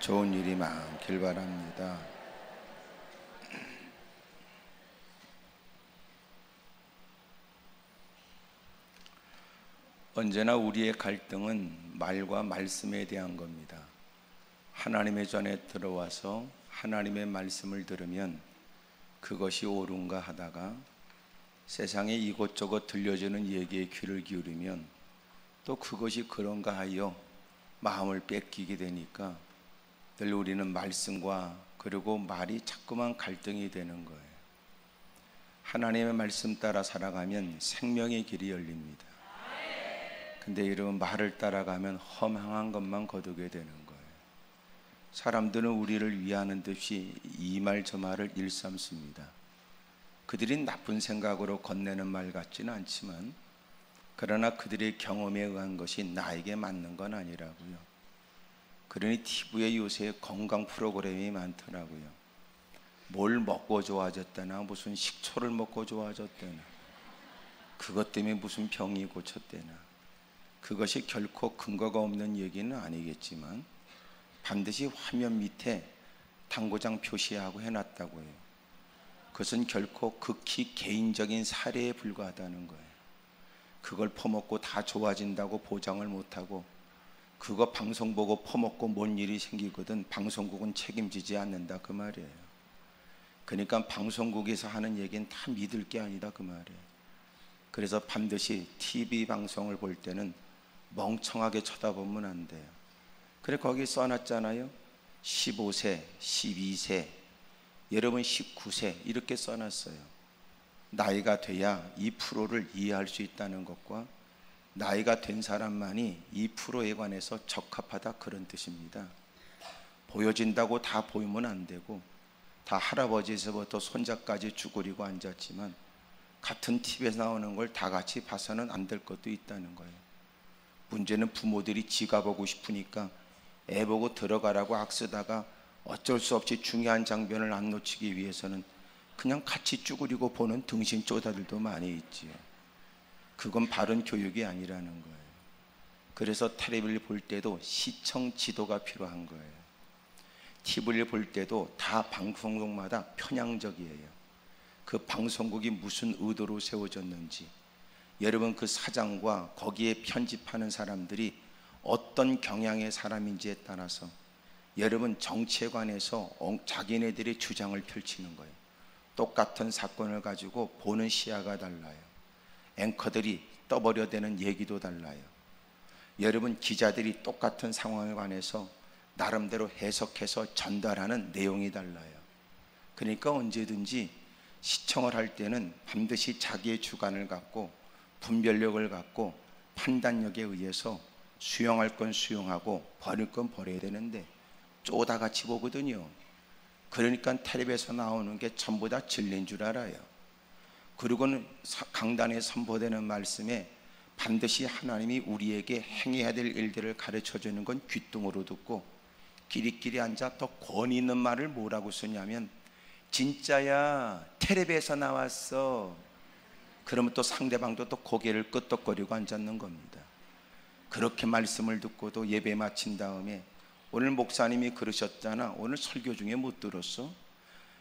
좋은 일이 많길 바랍니다. 언제나 우리의 갈등은 말과 말씀에 대한 겁니다. 하나님의 전에 들어와서 하나님의 말씀을 들으면 그것이 옳은가 하다가 세상에 이곳저곳 들려주는 얘기에 귀를 기울이면 또 그것이 그런가 하여 마음을 뺏기게 되니까 늘 우리는 말씀과 그리고 말이 자꾸만 갈등이 되는 거예요. 하나님의 말씀 따라 살아가면 생명의 길이 열립니다. 근데 이런 말을 따라가면 험한 것만 거두게 되는 거예요. 사람들은 우리를 위하는 듯이 이 말 저 말을 일삼습니다. 그들이 나쁜 생각으로 건네는 말 같지는 않지만 그러나 그들의 경험에 의한 것이 나에게 맞는 건 아니라고요. 그러니 TV에 요새 건강 프로그램이 많더라고요. 뭘 먹고 좋아졌다나 무슨 식초를 먹고 좋아졌다나 그것 때문에 무슨 병이 고쳤다나 그것이 결코 근거가 없는 얘기는 아니겠지만 반드시 화면 밑에 당구장 표시하고 해놨다고 해요. 그것은 결코 극히 개인적인 사례에 불과하다는 거예요. 그걸 퍼먹고 다 좋아진다고 보장을 못하고 그거 방송 보고 퍼먹고 뭔 일이 생기거든 방송국은 책임지지 않는다 그 말이에요. 그러니까 방송국에서 하는 얘기는 다 믿을 게 아니다 그 말이에요. 그래서 반드시 TV 방송을 볼 때는 멍청하게 쳐다보면 안 돼요. 그래 거기 써놨잖아요. 15세, 12세, 여러분 19세 이렇게 써놨어요. 나이가 돼야 이 프로를 이해할 수 있다는 것과 나이가 된 사람만이 이 프로에 관해서 적합하다 그런 뜻입니다. 보여진다고 다 보이면 안 되고 다 할아버지에서부터 손자까지 쭈그리고 앉았지만 같은 TV에서 나오는 걸 다 같이 봐서는 안 될 것도 있다는 거예요. 문제는 부모들이 지가 보고 싶으니까 애 보고 들어가라고 악쓰다가 어쩔 수 없이 중요한 장면을 안 놓치기 위해서는 그냥 같이 쭈그리고 보는 등신 쪼다들도 많이 있지요. 그건 바른 교육이 아니라는 거예요. 그래서 텔레비를 볼 때도 시청 지도가 필요한 거예요. TV를 볼 때도 다 방송국마다 편향적이에요. 그 방송국이 무슨 의도로 세워졌는지 여러분 그 사장과 거기에 편집하는 사람들이 어떤 경향의 사람인지에 따라서 여러분 정치에 관해서 자기네들의 주장을 펼치는 거예요. 똑같은 사건을 가지고 보는 시야가 달라요. 앵커들이 떠버려대는 얘기도 달라요. 여러분 기자들이 똑같은 상황에 관해서 나름대로 해석해서 전달하는 내용이 달라요. 그러니까 언제든지 시청을 할 때는 반드시 자기의 주관을 갖고 분별력을 갖고 판단력에 의해서 수용할 건 수용하고 버릴 건 버려야 되는데 쪼다같이 보거든요. 그러니까 텔레비에서 나오는 게 전부 다 진리인 줄 알아요. 그리고는 강단에 선포되는 말씀에 반드시 하나님이 우리에게 행해야 될 일들을 가르쳐 주는 건 귓등으로 듣고 끼리끼리 앉아 더 권위 있는 말을 뭐라고 쓰냐면 진짜야 텔레비에서 나왔어. 그러면 또 상대방도 또 고개를 끄덕거리고 앉았는 겁니다. 그렇게 말씀을 듣고도 예배 마친 다음에 오늘 목사님이 그러셨잖아. 오늘 설교 중에 못 들었어?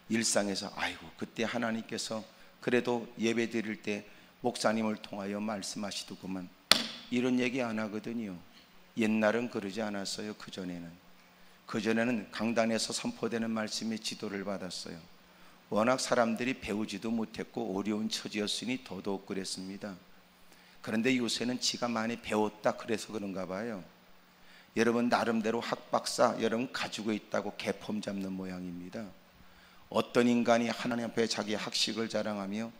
일상에서 아이고 그때 하나님께서 그래도 예배 드릴 때 목사님을 통하여 말씀하시더구만 이런 얘기 안 하거든요. 옛날은 그러지 않았어요. 그전에는 강단에서 선포되는 말씀의 지도를 받았어요. 워낙 사람들이 배우지도 못했고 어려운 처지였으니 더더욱 그랬습니다. 그런데 요새는 지가 많이 배웠다 그래서 그런가 봐요. 여러분 나름대로 학박사 여러분 가지고 있다고 개폼 잡는 모양입니다. 어떤 인간이 하나님 앞에 자기의 학식을 자랑하며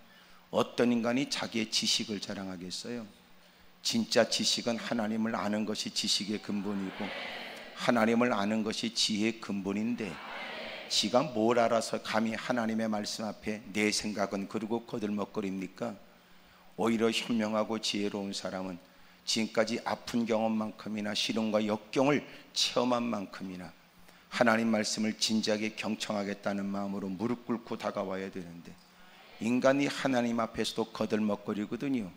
어떤 인간이 자기의 지식을 자랑하겠어요? 진짜 지식은 하나님을 아는 것이 지식의 근본이고 하나님을 아는 것이 지혜의 근본인데 지가 뭘 알아서 감히 하나님의 말씀 앞에 내 생각은 그러고 거들먹거립니까? 오히려 현명하고 지혜로운 사람은 지금까지 아픈 경험만큼이나 시련과 역경을 체험한 만큼이나 하나님 말씀을 진지하게 경청하겠다는 마음으로 무릎 꿇고 다가와야 되는데 인간이 하나님 앞에서도 거들먹거리거든요.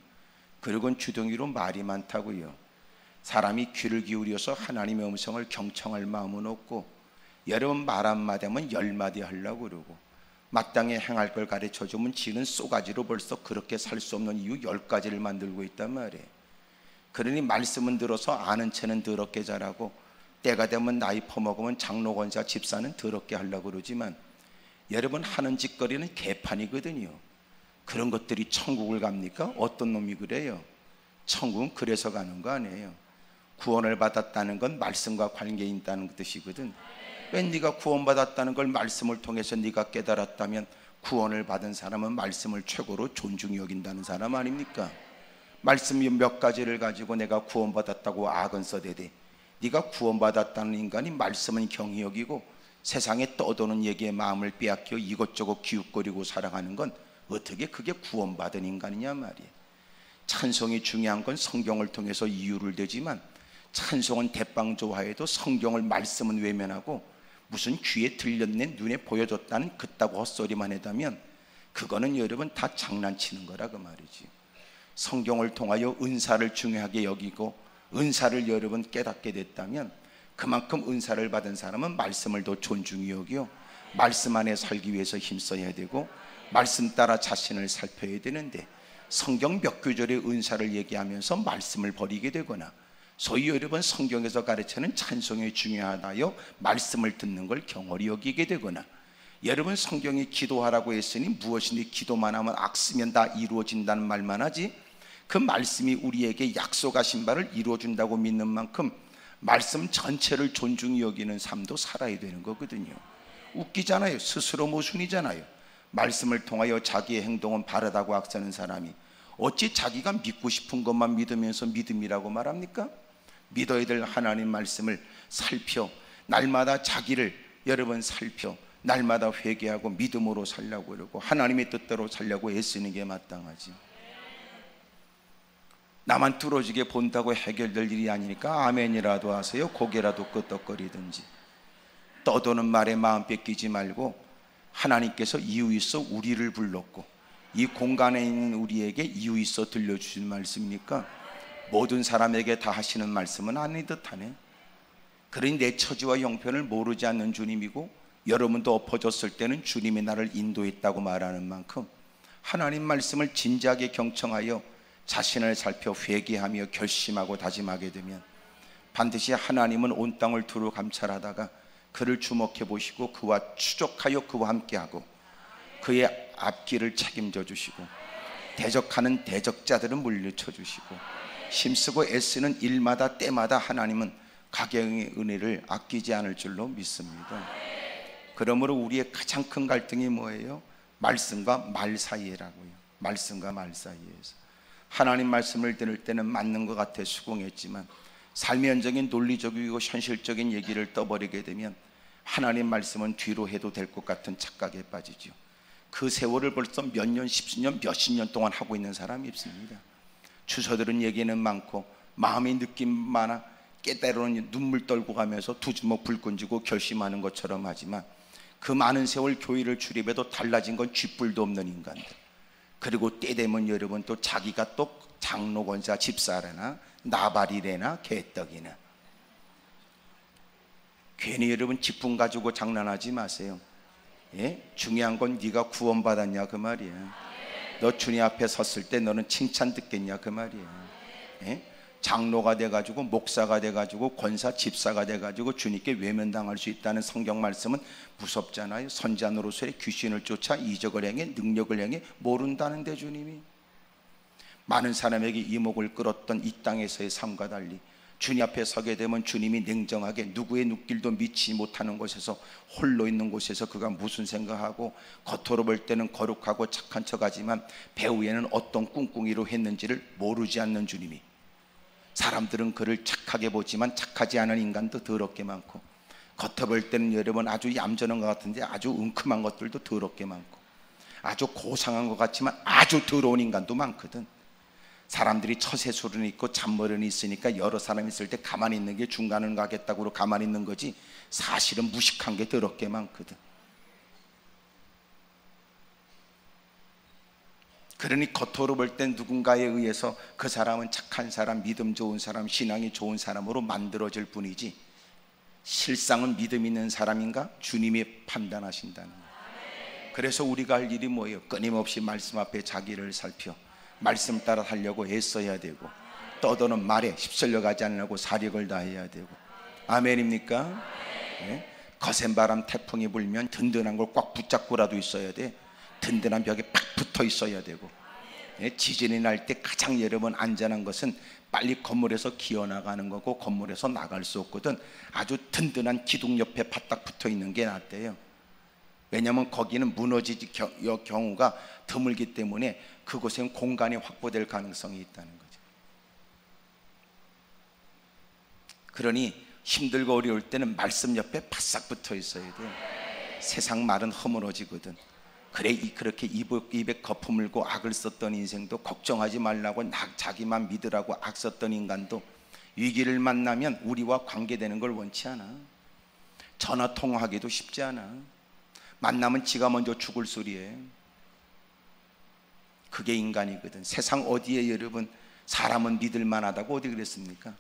그리고는 주둥이로 말이 많다고요. 사람이 귀를 기울여서 하나님의 음성을 경청할 마음은 없고 여러분 말 한마디 하면 10마디 하려고 그러고, 마땅히 행할 걸 가르쳐주면 지는 쏘가지로 벌써 그렇게 살 수 없는 이유 10가지를 만들고 있단 말이에요. 그러니 말씀은 들어서 아는 채는 더럽게 자라고, 때가 되면 나이 퍼먹으면 장로 권사 집사는 더럽게 하려고 그러지만, 여러분 하는 짓거리는 개판이거든요. 그런 것들이 천국을 갑니까? 어떤 놈이 그래요? 천국은 그래서 가는 거 아니에요. 구원을 받았다는 건 말씀과 관계 있다는 뜻이거든. 왜 네가 구원받았다는 걸 말씀을 통해서 네가 깨달았다면, 구원을 받은 사람은 말씀을 최고로 존중히 여긴다는 사람 아닙니까? 말씀 몇 가지를 가지고 내가 구원받았다고 악은 써대대. 네가 구원받았다는 인간이 말씀은 경히 여기고 세상에 떠도는 얘기에 마음을 빼앗겨 이것저것 기웃거리고 살아가는 건 어떻게 그게 구원받은 인간이냐 말이에요. 찬송이 중요한 건 성경을 통해서 이유를 대지만, 찬송은 대빵조화해도 성경을 말씀은 외면하고 무슨 귀에 들렸네 눈에 보여줬다는 그따구 헛소리만 해다면 그거는 여러분 다 장난치는 거라 그 말이지. 성경을 통하여 은사를 중요하게 여기고 은사를 여러분 깨닫게 됐다면, 그만큼 은사를 받은 사람은 말씀을 더 존중히 여기요, 말씀 안에 살기 위해서 힘써야 되고 말씀 따라 자신을 살펴야 되는데, 성경 몇 구절의 은사를 얘기하면서 말씀을 버리게 되거나, 소위 여러분 성경에서 가르치는 찬송이 중요하다요 말씀을 듣는 걸 경홀히 여기게 되거나, 여러분 성경이 기도하라고 했으니 무엇인지 기도만 하면 악쓰면 다 이루어진다는 말만 하지, 그 말씀이 우리에게 약속하신 바를 이루어준다고 믿는 만큼 말씀 전체를 존중히 여기는 삶도 살아야 되는 거거든요. 웃기잖아요. 스스로 모순이잖아요. 말씀을 통하여 자기의 행동은 바르다고 악쓰는 사람이 어찌 자기가 믿고 싶은 것만 믿으면서 믿음이라고 말합니까? 믿어야 될 하나님 말씀을 살펴 날마다 자기를 여러분 살펴 날마다 회개하고 믿음으로 살려고 그러고 하나님의 뜻대로 살려고 애쓰는 게 마땅하지. 나만 뚫어지게 본다고 해결될 일이 아니니까 아멘이라도 하세요. 고개라도 끄덕거리든지. 떠도는 말에 마음 뺏기지 말고, 하나님께서 이유 있어 우리를 불렀고 이 공간에 있는 우리에게 이유 있어 들려주신 말씀이니까 모든 사람에게 다 하시는 말씀은 아닌 듯하네. 그러니 내 처지와 형편을 모르지 않는 주님이고, 여러분도 엎어졌을 때는 주님이 나를 인도했다고 말하는 만큼 하나님 말씀을 진지하게 경청하여 자신을 살펴 회개하며 결심하고 다짐하게 되면 반드시 하나님은 온 땅을 두루 감찰하다가 그를 주목해 보시고 그와 추족하여 그와 함께하고 그의 앞길을 책임져 주시고, 대적하는 대적자들은 물리쳐 주시고, 힘쓰고 애쓰는 일마다 때마다 하나님은 가경의 은혜를 아끼지 않을 줄로 믿습니다. 그러므로 우리의 가장 큰 갈등이 뭐예요? 말씀과 말 사이라고요. 말씀과 말 사이에서 하나님 말씀을 들을 때는 맞는 것 같아 수긍했지만, 삶의 현적인 논리적이고 현실적인 얘기를 떠버리게 되면 하나님 말씀은 뒤로 해도 될 것 같은 착각에 빠지죠. 그 세월을 벌써 몇 년, 10년, 몇십 년 동안 하고 있는 사람이 있습니다. 주워들은 얘기는 많고 마음의 느낌 많아 때때로는 눈물 떨고 가면서 두 주먹 불 끈지고 결심하는 것처럼 하지만, 그 많은 세월 교회를 출입해도 달라진 건 쥐뿔도 없는 인간들. 그리고 때 되면 여러분 또 자기가 또 장로 권사 집사래나 나발이래나 개떡이나. 괜히 여러분 직분 가지고 장난하지 마세요. 예? 중요한 건 네가 구원받았냐 그 말이야. 너 주님 앞에 섰을 때 너는 칭찬 듣겠냐 그 말이야. 예? 장로가 돼가지고 목사가 돼가지고 권사 집사가 돼가지고 주님께 외면당할 수 있다는 성경 말씀은 무섭잖아요. 선지자노로서의 귀신을 쫓아 이적을 행해 능력을 행해 모른다는데, 주님이 많은 사람에게 이목을 끌었던 이 땅에서의 삶과 달리 주님 앞에 서게 되면 주님이 냉정하게 누구의 눈길도 미치지 못하는 곳에서 홀로 있는 곳에서 그가 무슨 생각하고, 겉으로 볼 때는 거룩하고 착한 척하지만 배후에는 어떤 꿍꿍이로 했는지를 모르지 않는 주님이, 사람들은 그를 착하게 보지만 착하지 않은 인간도 더럽게 많고, 겉에 볼 때는 여러분 아주 얌전한 것 같은데 아주 웅큼한 것들도 더럽게 많고, 아주 고상한 것 같지만 아주 더러운 인간도 많거든. 사람들이 처세술은 있고 잔머리는 있으니까 여러 사람 있을 때 가만히 있는 게 중간을 가겠다고 가만히 있는 거지, 사실은 무식한 게 더럽게 많거든. 그러니 겉으로 볼 땐 누군가에 의해서 그 사람은 착한 사람, 믿음 좋은 사람, 신앙이 좋은 사람으로 만들어질 뿐이지, 실상은 믿음 있는 사람인가? 주님이 판단하신다는 거예요. 그래서 우리가 할 일이 뭐예요? 끊임없이 말씀 앞에 자기를 살펴 말씀 따라 살려고 애써야 되고, 떠도는 말에 휩쓸려 가지 않으려고 사력을 다해야 되고. 아멘입니까? 네? 거센 바람 태풍이 불면 든든한 걸 꽉 붙잡고라도 있어야 돼. 든든한 벽에 팍 붙어 있어야 되고. 네? 지진이 날 때 가장 여러분 안전한 것은 빨리 건물에서 기어나가는 거고, 건물에서 나갈 수 없거든. 아주 든든한 기둥 옆에 바닥 붙어 있는 게 낫대요. 왜냐하면 거기는 무너질 경우가 드물기 때문에 그곳엔 공간이 확보될 가능성이 있다는 거죠. 그러니 힘들고 어려울 때는 말씀 옆에 바싹 붙어 있어야 돼요. 세상 말은 허물어지거든. 그래, 그렇게 입에 거품 물고 악을 썼던 인생도, 걱정하지 말라고 자기만 믿으라고 악 썼던 인간도 위기를 만나면 우리와 관계되는 걸 원치 않아. 전화 통화하기도 쉽지 않아. 만나면 지가 먼저 죽을 소리에. 그게 인간이거든. 세상 어디에 여러분 사람은 믿을 만하다고 어디 그랬습니까?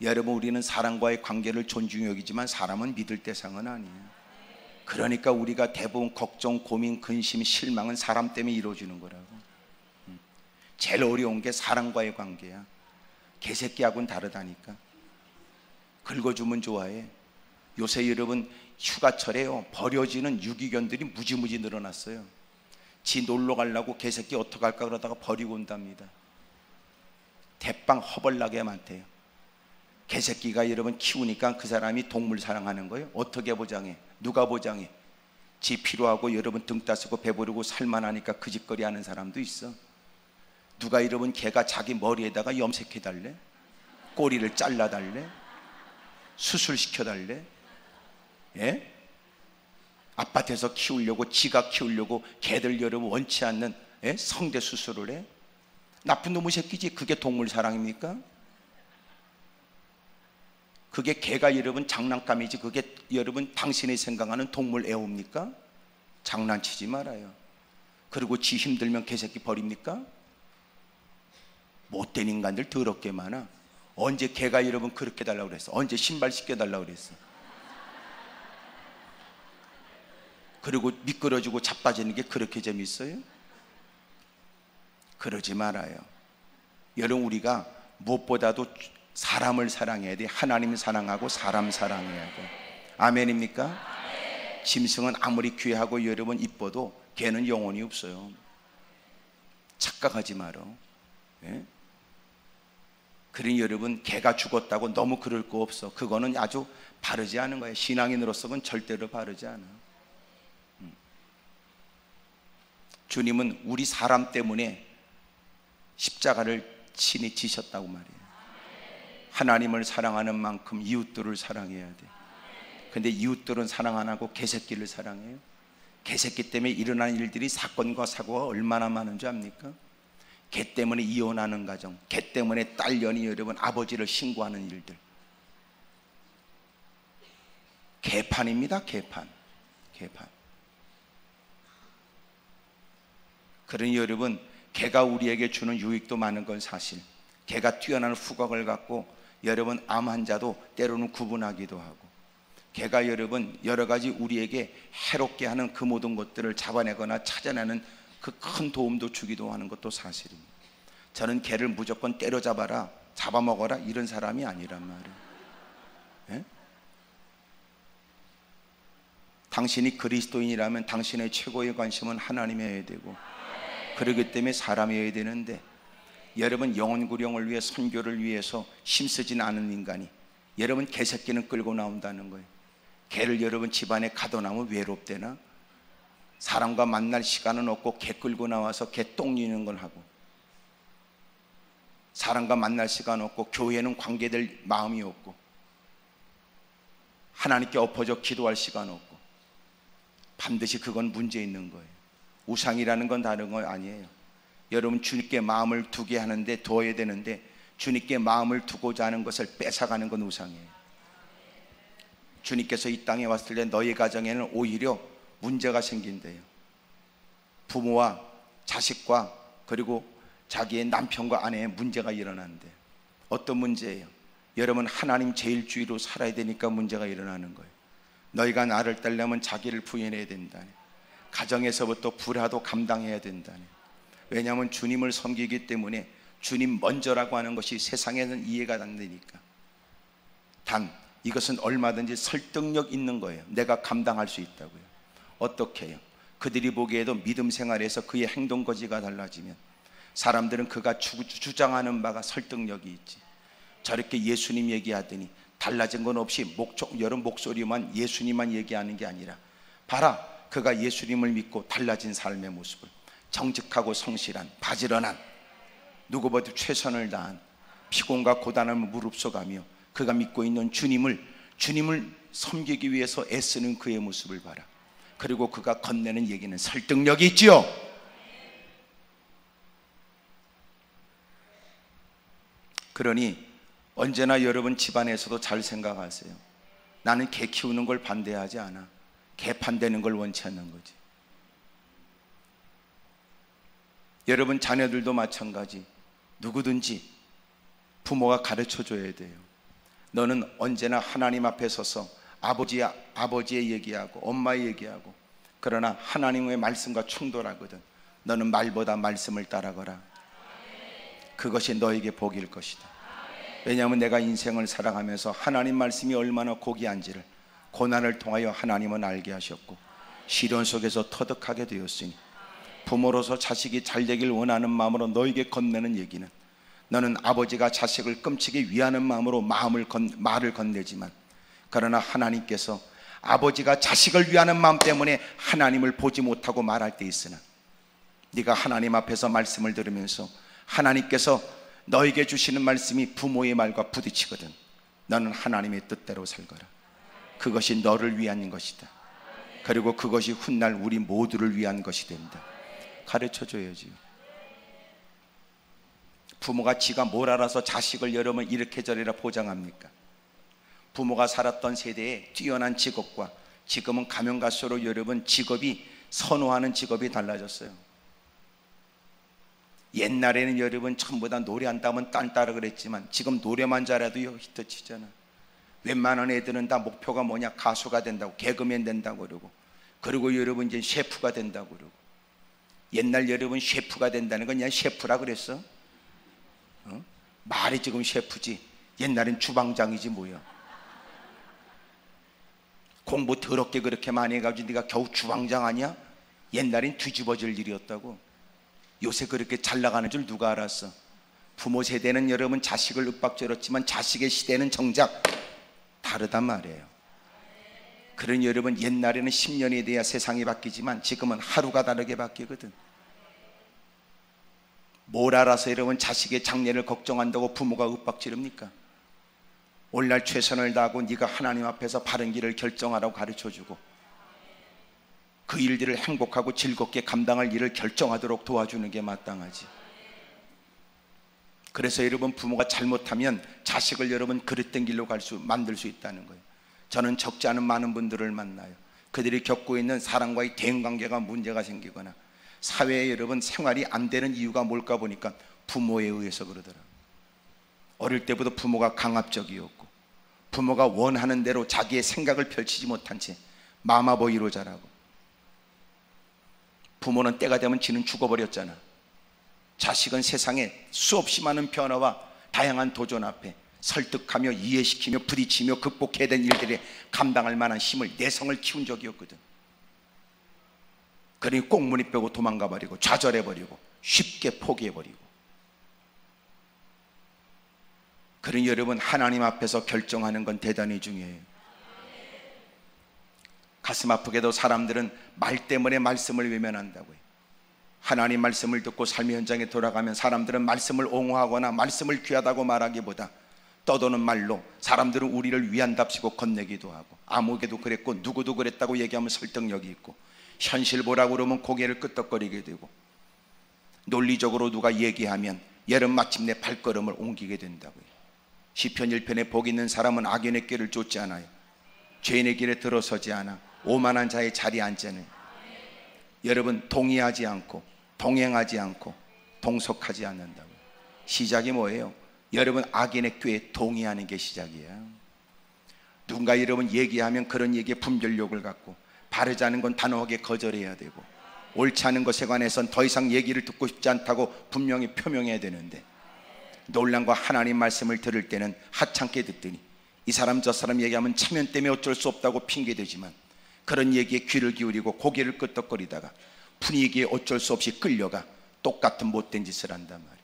여러분, 우리는 사람과의 관계를 존중히 여기지만 사람은 믿을 대상은 아니에요. 그러니까 우리가 대부분 걱정, 고민, 근심, 실망은 사람 때문에 이루어지는 거라고. 제일 어려운 게 사람과의 관계야. 개새끼하고는 다르다니까. 긁어주면 좋아해. 요새 여러분 휴가철에요, 버려지는 유기견들이 무지무지 늘어났어요. 지 놀러 가려고 개새끼 어떡할까 그러다가 버리고 온답니다. 대빵 허벌나게 많대요. 개새끼가 여러분 키우니까 그 사람이 동물 사랑하는 거예요? 어떻게 보장해? 누가 보장해? 지 필요하고 여러분 등 따스고 배부르고 살만하니까 그 짓거리 하는 사람도 있어. 누가 여러분 개가 자기 머리에다가 염색해 달래? 꼬리를 잘라 달래? 수술시켜 달래? 예? 아파트에서 키우려고, 지가 키우려고 개들 여러분 원치 않는 성대 수술을 해? 나쁜 놈의 새끼지. 그게 동물 사랑입니까? 그게 개가 여러분 장난감이지, 그게 여러분 당신이 생각하는 동물 애호입니까? 장난치지 말아요. 그리고 지 힘들면 개새끼 버립니까? 못된 인간들 더럽게 많아. 언제 개가 여러분 그렇게 달라고 그랬어? 언제 신발 씻겨달라고 그랬어? 그리고 미끄러지고 자빠지는 게 그렇게 재밌어요? 그러지 말아요. 여러분, 우리가 무엇보다도 사람을 사랑해야 돼. 하나님 사랑하고 사람 사랑해야 돼. 아멘입니까? 아멘. 짐승은 아무리 귀하고 여러분 이뻐도 걔는 영혼이 없어요. 착각하지 말어. 예? 그러니 여러분, 개가 죽었다고 너무 그럴 거 없어. 그거는 아주 바르지 않은 거예요. 신앙인으로서는 절대로 바르지 않아. 주님은 우리 사람 때문에 십자가를 친히 지셨다고 말이에요. 하나님을 사랑하는 만큼 이웃들을 사랑해야 돼. 근데 이웃들은 사랑 안 하고 개새끼를 사랑해요. 개새끼 때문에 일어난 일들이, 사건과 사고가 얼마나 많은 줄 압니까? 개 때문에 이혼하는 가정, 개 때문에 딸년이 여러분 아버지를 신고하는 일들. 개판입니다. 개판. 그러니 여러분, 개가 우리에게 주는 유익도 많은 건 사실. 개가 뛰어난 후각을 갖고 여러분 암 환자도 때로는 구분하기도 하고, 개가 여러분 여러 가지 우리에게 해롭게 하는 그 모든 것들을 잡아내거나 찾아내는 그 큰 도움도 주기도 하는 것도 사실입니다. 저는 개를 무조건 때려잡아라, 잡아먹어라 이런 사람이 아니란 말이에요. 예? 당신이 그리스도인이라면 당신의 최고의 관심은 하나님이어야 되고, 그러기 때문에 사람이어야 되는데, 여러분 영혼 구령을 위해, 선교를 위해서 힘쓰진 않은 인간이 여러분 개새끼는 끌고 나온다는 거예요. 개를 여러분 집안에 가둬놓으면 외롭대나? 사람과 만날 시간은 없고 개 끌고 나와서 개 똥 이는 걸 하고, 사람과 만날 시간 없고 교회는 관계될 마음이 없고 하나님께 엎어져 기도할 시간 없고, 반드시 그건 문제 있는 거예요. 우상이라는 건 다른 거 아니에요. 여러분, 주님께 마음을 두게 하는데, 두어야 되는데 주님께 마음을 두고자 하는 것을 뺏어가는 건 우상이에요. 주님께서 이 땅에 왔을 때 너희 가정에는 오히려 문제가 생긴대요. 부모와 자식과 그리고 자기의 남편과 아내의 문제가 일어난대요. 어떤 문제예요? 여러분, 하나님 제일주의로 살아야 되니까 문제가 일어나는 거예요. 너희가 나를 따르려면 자기를 부인해야 된다네. 가정에서부터 불화도 감당해야 된다네. 왜냐하면 주님을 섬기기 때문에 주님 먼저라고 하는 것이 세상에는 이해가 안 되니까. 단 이것은 얼마든지 설득력 있는 거예요. 내가 감당할 수 있다고요. 어떻게 해요? 그들이 보기에도 믿음 생활에서 그의 행동 거지가 달라지면 사람들은 그가 주장하는 바가 설득력이 있지. 저렇게 예수님 얘기하더니 달라진 건 없이 여러분 목소리만 예수님만 얘기하는 게 아니라 봐라, 그가 예수님을 믿고 달라진 삶의 모습을, 정직하고 성실한, 바지런한, 누구보다 최선을 다한, 피곤과 고단함을 무릅써가며 그가 믿고 있는 주님을 섬기기 위해서 애쓰는 그의 모습을 봐라. 그리고 그가 건네는 얘기는 설득력이 있지요. 그러니 언제나 여러분 집안에서도 잘 생각하세요. 나는 개 키우는 걸 반대하지 않아. 개 판대는 걸 원치 않는 거지. 여러분 자녀들도 마찬가지. 누구든지 부모가 가르쳐 줘야 돼요. 너는 언제나 하나님 앞에 서서 아버지의 얘기하고 엄마의 얘기하고, 그러나 하나님의 말씀과 충돌하거든. 너는 말보다 말씀을 따라가라. 그것이 너에게 복일 것이다. 왜냐하면 내가 인생을 살아가면서 하나님 말씀이 얼마나 고귀한지를 고난을 통하여 하나님은 알게 하셨고 시련 속에서 터득하게 되었으니, 부모로서 자식이 잘 되길 원하는 마음으로 너에게 건네는 얘기는, 너는 아버지가 자식을 끔찍이 위하는 마음으로 말을 건네지만, 그러나 하나님께서 아버지가 자식을 위하는 마음 때문에 하나님을 보지 못하고 말할 때 있으나, 네가 하나님 앞에서 말씀을 들으면서 하나님께서 너에게 주시는 말씀이 부모의 말과 부딪히거든. 너는 하나님의 뜻대로 살거라. 그것이 너를 위한 것이다. 그리고 그것이 훗날 우리 모두를 위한 것이 된다. 가르쳐줘야지요. 부모가 지가 뭘 알아서 자식을 여러분 이렇게 저래라 보장합니까? 부모가 살았던 세대에 뛰어난 직업과 지금은 가면 갈수록 여러분 직업이, 선호하는 직업이 달라졌어요. 옛날에는 여러분 전부 다 노래한다면 딴따라 그랬지만 지금 노래만 잘해도 히트치잖아. 웬만한 애들은 다 목표가 뭐냐? 가수가 된다고, 개그맨 된다고 그러고, 그리고 여러분 이제 셰프가 된다고 그러고. 옛날 여러분 셰프가 된다는 건 그냥 셰프라 그랬어? 말이 지금 셰프지 옛날엔 주방장이지 뭐야. 공부 더럽게 그렇게 많이 해가지고 네가 겨우 주방장 아니야? 옛날엔 뒤집어질 일이었다고. 요새 그렇게 잘 나가는 줄 누가 알았어? 부모 세대는 여러분 자식을 윽박질렀지만 자식의 시대는 정작 다르단 말이에요. 그러니 여러분 옛날에는 10년이 돼야 세상이 바뀌지만 지금은 하루가 다르게 바뀌거든. 뭘 알아서 여러분 자식의 장래를 걱정한다고 부모가 윽박지릅니까? 오늘날 최선을 다하고 네가 하나님 앞에서 바른 길을 결정하라고 가르쳐주고, 그 일들을 행복하고 즐겁게 감당할 일을 결정하도록 도와주는 게 마땅하지. 그래서 여러분 부모가 잘못하면 자식을 여러분 그릇된 길로 만들 수 있다는 거예요. 저는 적지 않은 많은 분들을 만나요. 그들이 겪고 있는 사람과의 대인관계가 문제가 생기거나 사회에 여러분 생활이 안 되는 이유가 뭘까 보니까 부모에 의해서 그러더라고요. 어릴 때부터 부모가 강압적이었고 부모가 원하는 대로 자기의 생각을 펼치지 못한 채 마마보이로 자라고, 부모는 때가 되면 지는 죽어버렸잖아. 자식은 세상에 수없이 많은 변화와 다양한 도전 앞에 설득하며 이해시키며 부딪히며 극복해야 되는 일들에 감당할 만한 힘을, 내성을 키운 적이 없거든. 그러니 꽁무니 빼고 도망가버리고 좌절해버리고 쉽게 포기해버리고. 그러니 여러분 하나님 앞에서 결정하는 건 대단히 중요해요. 가슴 아프게도 사람들은 말 때문에 말씀을 외면한다고요. 하나님 말씀을 듣고 삶의 현장에 돌아가면 사람들은 말씀을 옹호하거나 말씀을 귀하다고 말하기보다 떠도는 말로 사람들은 우리를 위한답시고 건네기도 하고, 아무개도 그랬고 누구도 그랬다고 얘기하면 설득력이 있고, 현실 보라고 그러면 고개를 끄덕거리게 되고, 논리적으로 누가 얘기하면 얘는 마침내 발걸음을 옮기게 된다고요. 시편 1편에 복 있는 사람은 악인의 길을 쫓지 않아요. 죄인의 길에 들어서지 않아. 오만한 자의 자리에 앉지 않아요. 여러분 동의하지 않고 동행하지 않고 동석하지 않는다고요. 시작이 뭐예요? 여러분, 악인의 꾀에 동의하는 게 시작이에요. 누군가 여러분 얘기하면 그런 얘기에 분별력을 갖고 바르지 않은 건 단호하게 거절해야 되고, 옳지 않은 것에 관해서는 더 이상 얘기를 듣고 싶지 않다고 분명히 표명해야 되는데, 놀란 거 하나님 말씀을 들을 때는 하찮게 듣더니 이 사람 저 사람 얘기하면 체면 때문에 어쩔 수 없다고 핑계대지만 그런 얘기에 귀를 기울이고 고개를 끄덕거리다가 분위기에 어쩔 수 없이 끌려가 똑같은 못된 짓을 한단 말이에요.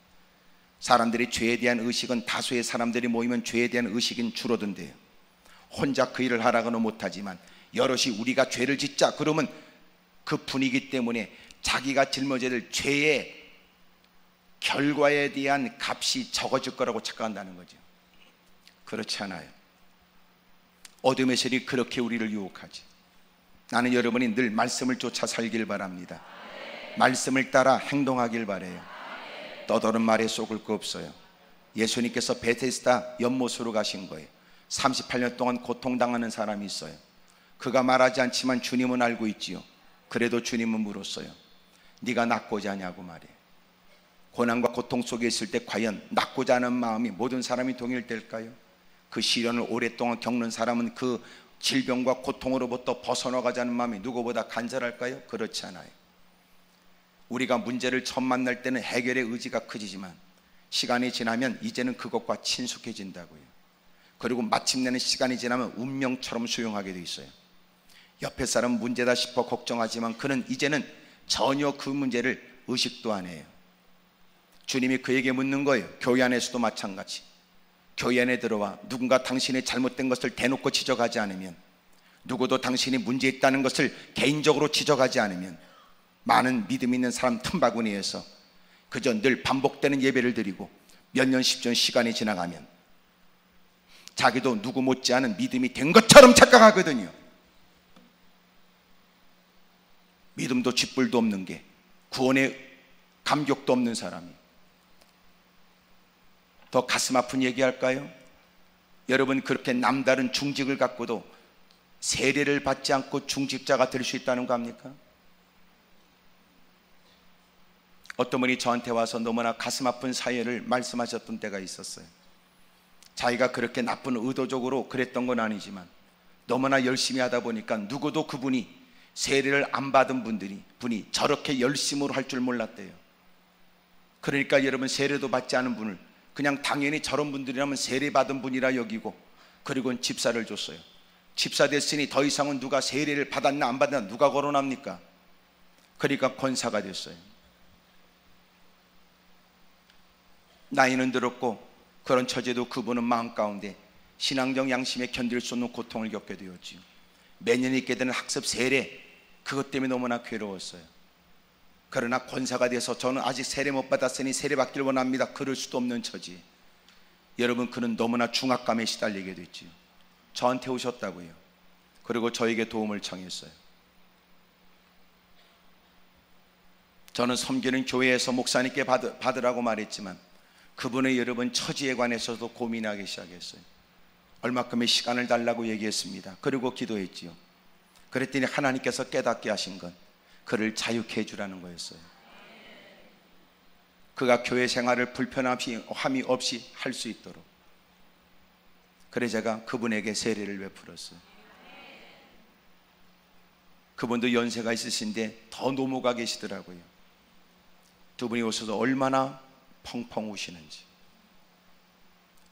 사람들이 죄에 대한 의식은, 다수의 사람들이 모이면 죄에 대한 의식은 줄어든대요. 혼자 그 일을 하라고는 못하지만 여럿이 우리가 죄를 짓자 그러면 그 분위기 때문에 자기가 짊어져야 될 죄의 결과에 대한 값이 적어질 거라고 착각한다는 거죠. 그렇지 않아요. 어둠의 세력이 그렇게 우리를 유혹하지. 나는 여러분이 늘 말씀을 쫓아 살길 바랍니다. 말씀을 따라 행동하길 바래요. 떠도는 말에 속을 거 없어요. 예수님께서 베데스다 연못으로 가신 거예요. 38년 동안 고통당하는 사람이 있어요. 그가 말하지 않지만 주님은 알고 있지요. 그래도 주님은 물었어요. 네가 낫고자 하냐고 말이에요. 고난과 고통 속에 있을 때 과연 낫고자 하는 마음이 모든 사람이 동일될까요? 그 시련을 오랫동안 겪는 사람은 그 질병과 고통으로부터 벗어나가자는 마음이 누구보다 간절할까요? 그렇지 않아요. 우리가 문제를 처음 만날 때는 해결의 의지가 커지지만 시간이 지나면 이제는 그것과 친숙해진다고요. 그리고 마침내는 시간이 지나면 운명처럼 수용하게 돼 있어요. 옆에 사람 문제다 싶어 걱정하지만 그는 이제는 전혀 그 문제를 의식도 안 해요. 주님이 그에게 묻는 거예요. 교회 안에서도 마찬가지. 교회 안에 들어와 누군가 당신의 잘못된 것을 대놓고 지적하지 않으면, 누구도 당신이 문제 있다는 것을 개인적으로 지적하지 않으면, 많은 믿음 있는 사람 틈바구니에서 그저 늘 반복되는 예배를 드리고 몇 년 10년 시간이 지나가면 자기도 누구 못지않은 믿음이 된 것처럼 착각하거든요. 믿음도 쥐뿔도 없는 게, 구원의 감격도 없는 사람이. 더 가슴 아픈 얘기할까요? 여러분, 그렇게 남다른 중직을 갖고도 세례를 받지 않고 중직자가 될 수 있다는 거 압니까? 어떤 분이 저한테 와서 너무나 가슴 아픈 사연을 말씀하셨던 때가 있었어요. 자기가 그렇게 나쁜 의도적으로 그랬던 건 아니지만 너무나 열심히 하다 보니까 누구도 그분이 세례를 안 받은 분이 저렇게 열심으로 할 줄 몰랐대요. 그러니까 여러분, 세례도 받지 않은 분을 그냥 당연히 저런 분들이라면 세례 받은 분이라 여기고, 그리고는 집사를 줬어요. 집사 됐으니 더 이상은 누가 세례를 받았나 안 받았나 누가 거론합니까? 그러니까 권사가 됐어요. 나이는 들었고 그런 처제도 그분은 마음 가운데 신앙적 양심에 견딜 수 없는 고통을 겪게 되었지요. 매년 있게 되는 학습 세례, 그것 때문에 너무나 괴로웠어요. 그러나 권사가 돼서 저는 아직 세례 못 받았으니 세례 받길 원합니다, 그럴 수도 없는 처지. 여러분, 그는 너무나 중압감에 시달리게 됐지요. 저한테 오셨다고요. 그리고 저에게 도움을 청했어요. 저는 섬기는 교회에서 목사님께 받으라고 말했지만 그분의 여러분 처지에 관해서도 고민하기 시작했어요. 얼마큼의 시간을 달라고 얘기했습니다. 그리고 기도했지요. 그랬더니 하나님께서 깨닫게 하신 건 그를 자유케 해주라는 거였어요. 그가 교회 생활을 불편함이 없이 할 수 있도록. 그래 제가 그분에게 세례를 베풀었어요. 그분도 연세가 있으신데 더 노모가 계시더라고요. 두 분이 오셔서 얼마나 펑펑 우시는지,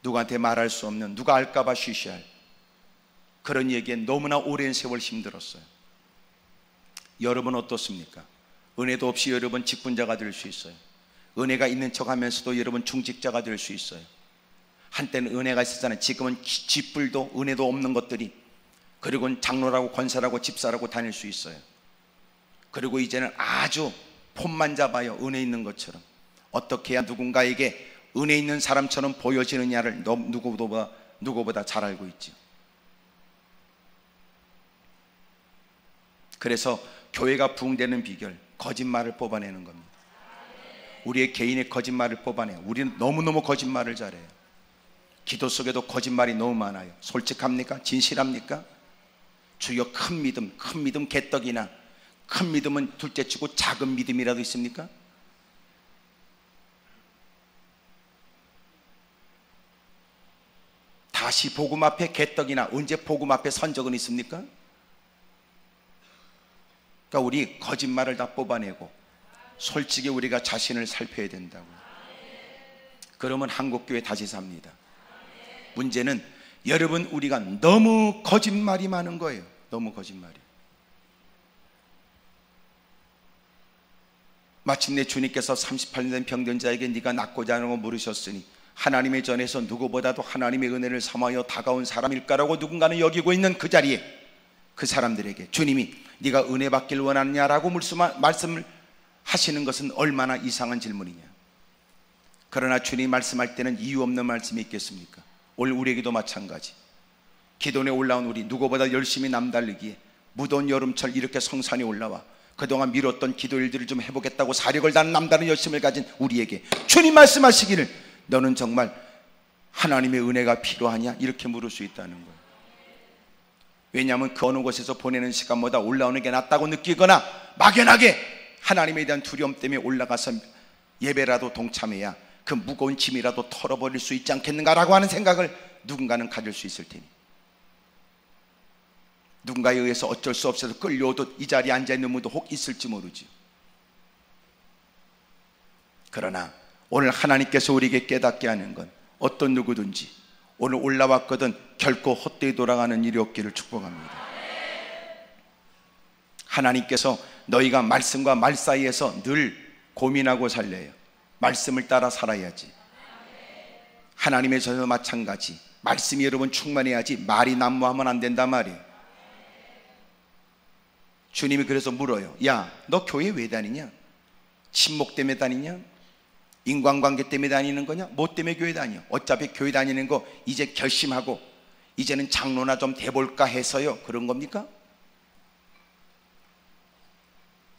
누구한테 말할 수 없는, 누가 알까봐 쉬쉬할 그런 얘기에 너무나 오랜 세월 힘들었어요. 여러분 어떻습니까? 은혜도 없이 여러분 직분자가 될 수 있어요. 은혜가 있는 척 하면서도 여러분 중직자가 될 수 있어요. 한때는 은혜가 있었잖아요. 지금은 쥐뿔도 은혜도 없는 것들이, 그리고 장로라고 권사라고 집사라고 다닐 수 있어요. 그리고 이제는 아주 폼만 잡아요. 은혜 있는 것처럼. 어떻게 해야 누군가에게 은혜 있는 사람처럼 보여지느냐를 누구보다 잘 알고 있죠. 그래서 교회가 부흥되는 비결, 거짓말을 뽑아내는 겁니다. 우리의 개인의 거짓말을 뽑아내요. 우리는 너무너무 거짓말을 잘해요. 기도 속에도 거짓말이 너무 많아요. 솔직합니까? 진실합니까? 주여 큰 믿음 개떡이나, 큰 믿음은 둘째치고 작은 믿음이라도 있습니까? 다시 복음 앞에 개떡이나 언제 복음 앞에 선 적은 있습니까? 그러니까 우리 거짓말을 다 뽑아내고 솔직히 우리가 자신을 살펴야 된다고. 그러면 한국교회 다시 삽니다. 문제는 여러분, 우리가 너무 거짓말이 많은 거예요. 너무 거짓말이. 마침내 주님께서 38년 된 병든 자에게 네가 낫고자 하는 거 물으셨으니 하나님의 전에서 누구보다도 하나님의 은혜를 삼하여 다가온 사람일까라고 누군가는 여기고 있는 그 자리에 그 사람들에게 주님이 네가 은혜 받길 원하느냐라고 말씀을 하시는 것은 얼마나 이상한 질문이냐. 그러나 주님이 말씀할 때는 이유 없는 말씀이 있겠습니까? 오늘 우리에게도 마찬가지. 기도원에 올라온 우리, 누구보다 열심히 남달리기에 무더운 여름철 이렇게 성산에 올라와 그동안 미뤘던 기도 일들을 좀 해보겠다고 사력을 다하는 남다른 열심을 가진 우리에게 주님 말씀하시기를 너는 정말 하나님의 은혜가 필요하냐? 이렇게 물을 수 있다는 거예요. 왜냐하면 그 어느 곳에서 보내는 시간보다 올라오는 게 낫다고 느끼거나 막연하게 하나님에 대한 두려움 때문에 올라가서 예배라도 동참해야 그 무거운 짐이라도 털어버릴 수 있지 않겠는가라고 하는 생각을 누군가는 가질 수 있을 테니, 누군가에 의해서 어쩔 수 없어서 끌려오듯 이 자리에 앉아있는 분도 혹 있을지 모르지. 그러나 오늘 하나님께서 우리에게 깨닫게 하는 건 어떤 누구든지 오늘 올라왔거든 결코 헛되이 돌아가는 일이 없기를 축복합니다. 하나님께서 너희가 말씀과 말 사이에서 늘 고민하고 살래요. 말씀을 따라 살아야지. 하나님의 전에도 마찬가지. 말씀이 여러분 충만해야지 말이 난무하면 안 된단 말이에요. 주님이 그래서 물어요. 야, 너 교회 왜 다니냐? 친목 때문에 다니냐? 인간관계 때문에 다니는 거냐? 뭐 때문에 교회 다녀? 어차피 교회 다니는 거 이제 결심하고 이제는 장로나 좀 돼볼까 해서요, 그런 겁니까?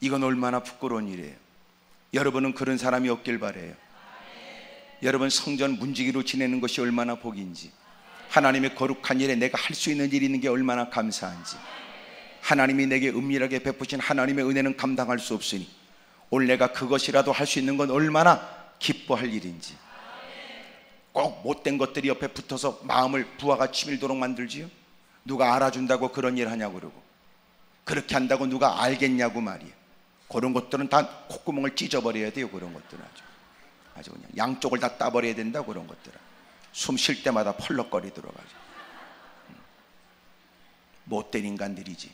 이건 얼마나 부끄러운 일이에요. 여러분은 그런 사람이 없길 바라요. 여러분, 성전 문지기로 지내는 것이 얼마나 복인지, 하나님의 거룩한 일에 내가 할 수 있는 일이 있는 게 얼마나 감사한지, 하나님이 내게 은밀하게 베푸신 하나님의 은혜는 감당할 수 없으니 오늘 내가 그것이라도 할 수 있는 건 얼마나 기뻐할 일인지. 꼭 못된 것들이 옆에 붙어서 마음을 부하가 치밀도록 만들지요. 누가 알아준다고 그런 일 하냐고 그러고, 그렇게 한다고 누가 알겠냐고 말이에요. 그런 것들은 다 콧구멍을 찢어버려야 돼요. 그런 것들은 아주 그냥 양쪽을 다 따버려야 된다. 그런 것들은 숨 쉴 때마다 펄럭거리도록 하죠. 못된 인간들이지.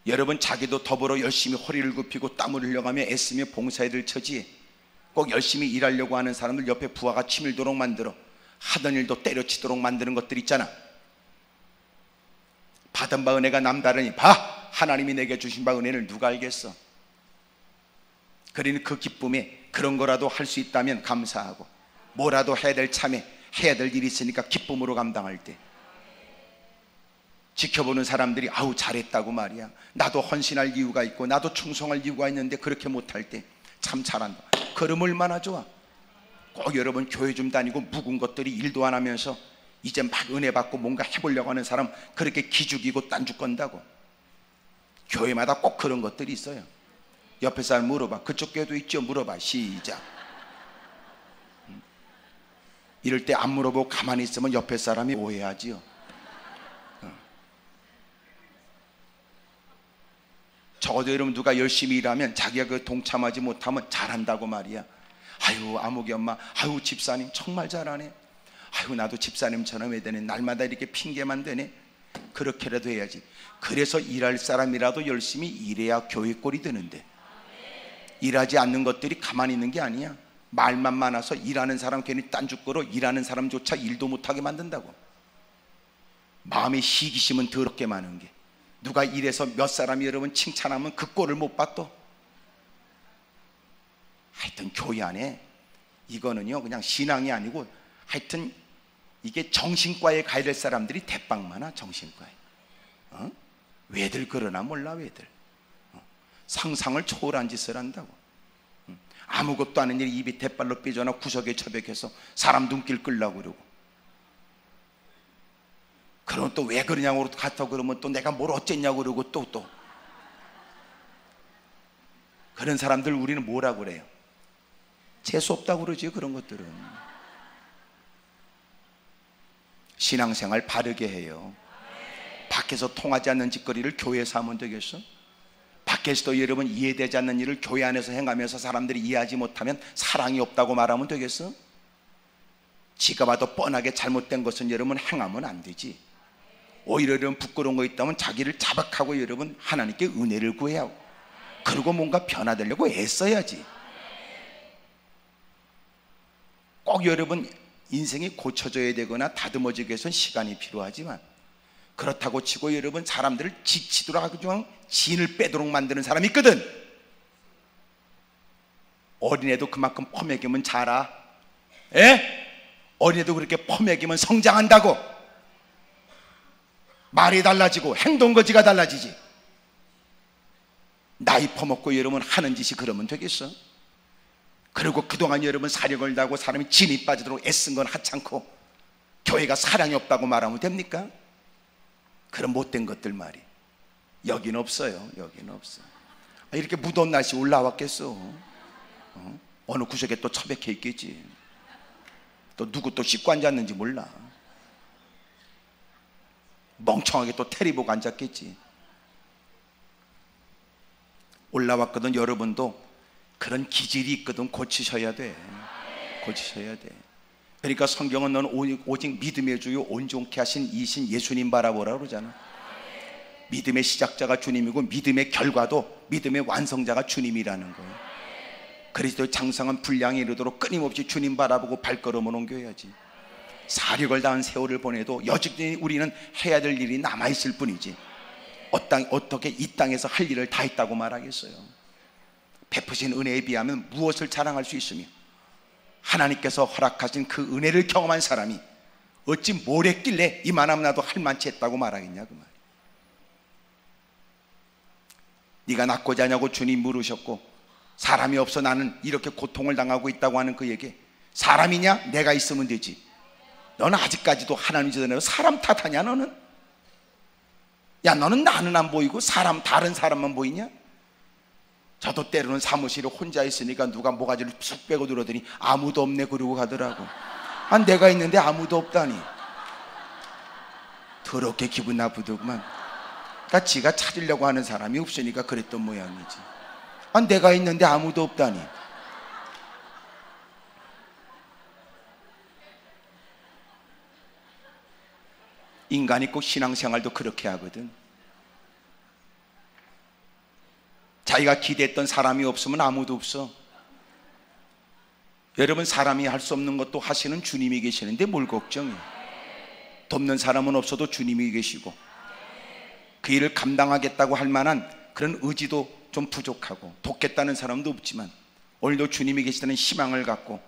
여러분, 자기도 더불어 열심히 허리를 굽히고 땀을 흘려가며 애쓰며 봉사해야 될 처지에 꼭 열심히 일하려고 하는 사람들 옆에 부하가 치밀도록 만들어 하던 일도 때려치도록 만드는 것들 있잖아. 받은 바 은혜가 남다르니 봐, 하나님이 내게 주신 바 은혜를 누가 알겠어? 그러니 그 기쁨에 그런 거라도 할 수 있다면 감사하고, 뭐라도 해야 될 참에 해야 될 일이 있으니까 기쁨으로 감당할 때 지켜보는 사람들이 아우 잘했다고 말이야, 나도 헌신할 이유가 있고 나도 충성할 이유가 있는데 그렇게 못할 때 참 잘한다, 그럼 얼마나 좋아. 꼭 여러분 교회 좀 다니고 묵은 것들이 일도 안 하면서 이제 막 은혜 받고 뭔가 해보려고 하는 사람 그렇게 기죽이고 딴죽 건다고. 교회마다 꼭 그런 것들이 있어요. 옆에 사람 물어봐. 그쪽 교회도 있죠? 물어봐. 시작. 이럴 때 안 물어보고 가만히 있으면 옆에 사람이 오해하지요. 적어도 여러분 누가 열심히 일하면 자기가 그 동참하지 못하면 잘한다고 말이야. 아유 아무개 엄마, 아유 집사님 정말 잘하네, 아유 나도 집사님처럼 해야 되네, 날마다 이렇게 핑계만 대네. 그렇게라도 해야지. 그래서 일할 사람이라도 열심히 일해야 교회 꼴이 되는데, 일하지 않는 것들이 가만히 있는 게 아니야. 말만 많아서 일하는 사람 괜히 딴죽거려 일하는 사람조차 일도 못하게 만든다고. 마음에 시기심은 더럽게 많은 게, 누가 일해서 몇 사람이 여러분 칭찬하면 그 꼴을 못 봐 또. 하여튼 교회 안에 이거는요 그냥 신앙이 아니고 하여튼 이게 정신과에 가야 될 사람들이 대빵 많아. 정신과에. 왜들 그러나 몰라. 왜들 상상을 초월한 짓을 한다고. 아무것도 아닌 일이 입이 대발로 삐져나 구석에 처박혀서 사람 눈길 끌려고 그러고, 그러면 또 왜 그러냐고 갔다 그러면 또 내가 뭘 어쨌냐고 그러고 또 그런 사람들 우리는 뭐라고 그래요? 재수 없다고 그러지. 그런 것들은 신앙생활 바르게 해요. 밖에서 통하지 않는 짓거리를 교회에서 하면 되겠어? 밖에서도 여러분 이해되지 않는 일을 교회 안에서 행하면서 사람들이 이해하지 못하면 사랑이 없다고 말하면 되겠어? 지가 봐도 뻔하게 잘못된 것은 여러분 행하면 안 되지. 오히려 여러분 부끄러운 거 있다면 자기를 자박하고 여러분 하나님께 은혜를 구해야 하고, 그리고 뭔가 변화되려고 애써야지. 꼭 여러분 인생이 고쳐져야 되거나 다듬어지기 위해서는 시간이 필요하지만, 그렇다고 치고 여러분 사람들을 지치도록 하고 좀 진을 빼도록 만드는 사람이 있거든. 어린애도 그만큼 퍼먹이면 자라. 예? 어린애도 그렇게 퍼먹이면 성장한다고. 말이 달라지고 행동거지가 달라지지. 나이 퍼먹고 여러분 하는 짓이 그러면 되겠어? 그리고 그동안 여러분 사력을 다하고 사람이 진이 빠지도록 애쓴 건 하찮고 교회가 사랑이 없다고 말하면 됩니까? 그런 못된 것들 말이 여기는 없어요. 여기는 없어. 이렇게 무더운 날씨 올라왔겠어? 어느 구석에 또 처박혀 있겠지. 또 누구 또 씻고 앉았는지 몰라. 멍청하게 또 테리 보고 앉았겠지. 올라왔거든. 여러분도 그런 기질이 있거든. 고치셔야 돼. 고치셔야 돼. 그러니까 성경은 너는 오직 믿음의 주요 온전케 하신 이신 예수님 바라보라 그러잖아. 믿음의 시작자가 주님이고 믿음의 결과도 믿음의 완성자가 주님이라는 거예요. 그리스도의 장성한 분량에 이르도록 끊임없이 주님 바라보고 발걸음을 옮겨야지. 사력을 다한 세월을 보내도 여전히 우리는 해야 될 일이 남아있을 뿐이지 어떻게 이 땅에서 할 일을 다 했다고 말하겠어요? 베푸신 은혜에 비하면 무엇을 자랑할 수 있으며, 하나님께서 허락하신 그 은혜를 경험한 사람이 어찌 뭘 했길래 이만하면 나도 할 만치 했다고 말하겠냐 그 말. 네가 낳고 자냐고 주님 물으셨고, 사람이 없어 나는 이렇게 고통을 당하고 있다고 하는 그에게 사람이냐? 내가 있으면 되지. 너는 아직까지도 하나님 지도내고 사람 탓하냐 너는? 야, 너는 나는 안 보이고 다른 사람만 보이냐? 저도 때로는 사무실에 혼자 있으니까 누가 모가지를 쑥 빼고 들어더니 아무도 없네 그러고 가더라고. 내가 있는데 아무도 없다니 더럽게 기분 나쁘더구만. 그러니까 지가 찾으려고 하는 사람이 없으니까 그랬던 모양이지. 내가 있는데 아무도 없다니. 인간이 꼭 신앙생활도 그렇게 하거든. 자기가 기대했던 사람이 없으면 아무도 없어. 여러분, 사람이 할 수 없는 것도 하시는 주님이 계시는데 뭘 걱정해. 돕는 사람은 없어도 주님이 계시고, 그 일을 감당하겠다고 할 만한 그런 의지도 좀 부족하고, 돕겠다는 사람도 없지만 오늘도 주님이 계시다는 희망을 갖고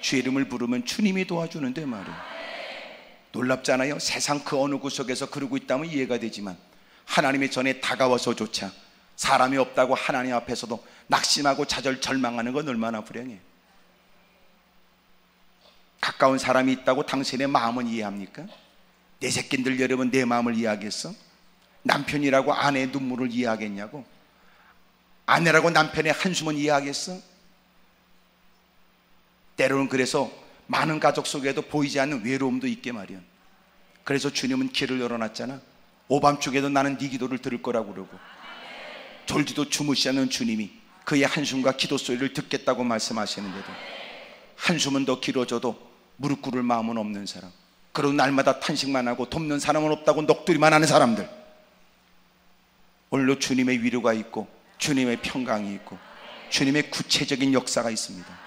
주의 이름을 부르면 주님이 도와주는데 말이에요. 놀랍잖아요. 세상 그 어느 구석에서 그러고 있다면 이해가 되지만, 하나님의 전에 다가와서조차 사람이 없다고 하나님 앞에서도 낙심하고 절망하는 건 얼마나 불행해요. 가까운 사람이 있다고 당신의 마음은 이해합니까? 내 새끼들 여러분 내 마음을 이해하겠어? 남편이라고 아내의 눈물을 이해하겠냐고? 아내라고 남편의 한숨은 이해하겠어? 때로는 그래서 많은 가족 속에도 보이지 않는 외로움도 있게 마련. 그래서 주님은 길을 열어놨잖아. 오밤중에도 나는 네 기도를 들을 거라고 그러고, 졸지도 주무시 않는 주님이 그의 한숨과 기도 소리를 듣겠다고 말씀하시는데도 한숨은 더 길어져도 무릎 꿇을 마음은 없는 사람, 그리고 날마다 탄식만 하고 돕는 사람은 없다고 넋두리만 하는 사람들, 오늘도 주님의 위로가 있고 주님의 평강이 있고 주님의 구체적인 역사가 있습니다.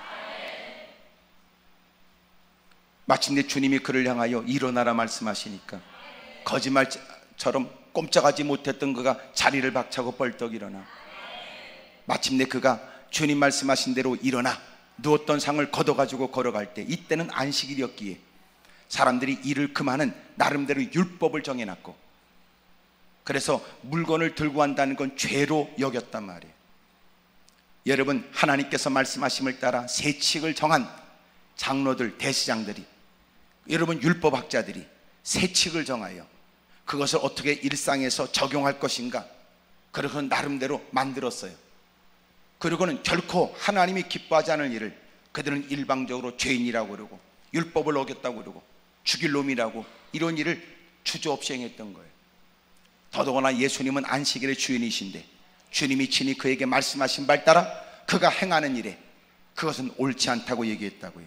마침내 주님이 그를 향하여 일어나라 말씀하시니까 거짓말처럼 꼼짝하지 못했던 그가 자리를 박차고 벌떡 일어나, 마침내 그가 주님 말씀하신 대로 일어나 누웠던 상을 걷어가지고 걸어갈 때, 이때는 안식일이었기에 사람들이 일을 금하는 나름대로 율법을 정해놨고, 그래서 물건을 들고 간다는 건 죄로 여겼단 말이에요. 여러분, 하나님께서 말씀하심을 따라 세칙을 정한 장로들, 대시장들이, 여러분 율법학자들이 세칙을 정하여 그것을 어떻게 일상에서 적용할 것인가, 그래서 나름대로 만들었어요. 그리고는 결코 하나님이 기뻐하지 않을 일을 그들은 일방적으로 죄인이라고 그러고 율법을 어겼다고 그러고 죽일 놈이라고 이런 일을 주저없이 행했던 거예요. 더더구나 예수님은 안식일의 주인이신데 주님이 친히 그에게 말씀하신 바에 따라 그가 행하는 일에 그것은 옳지 않다고 얘기했다고요.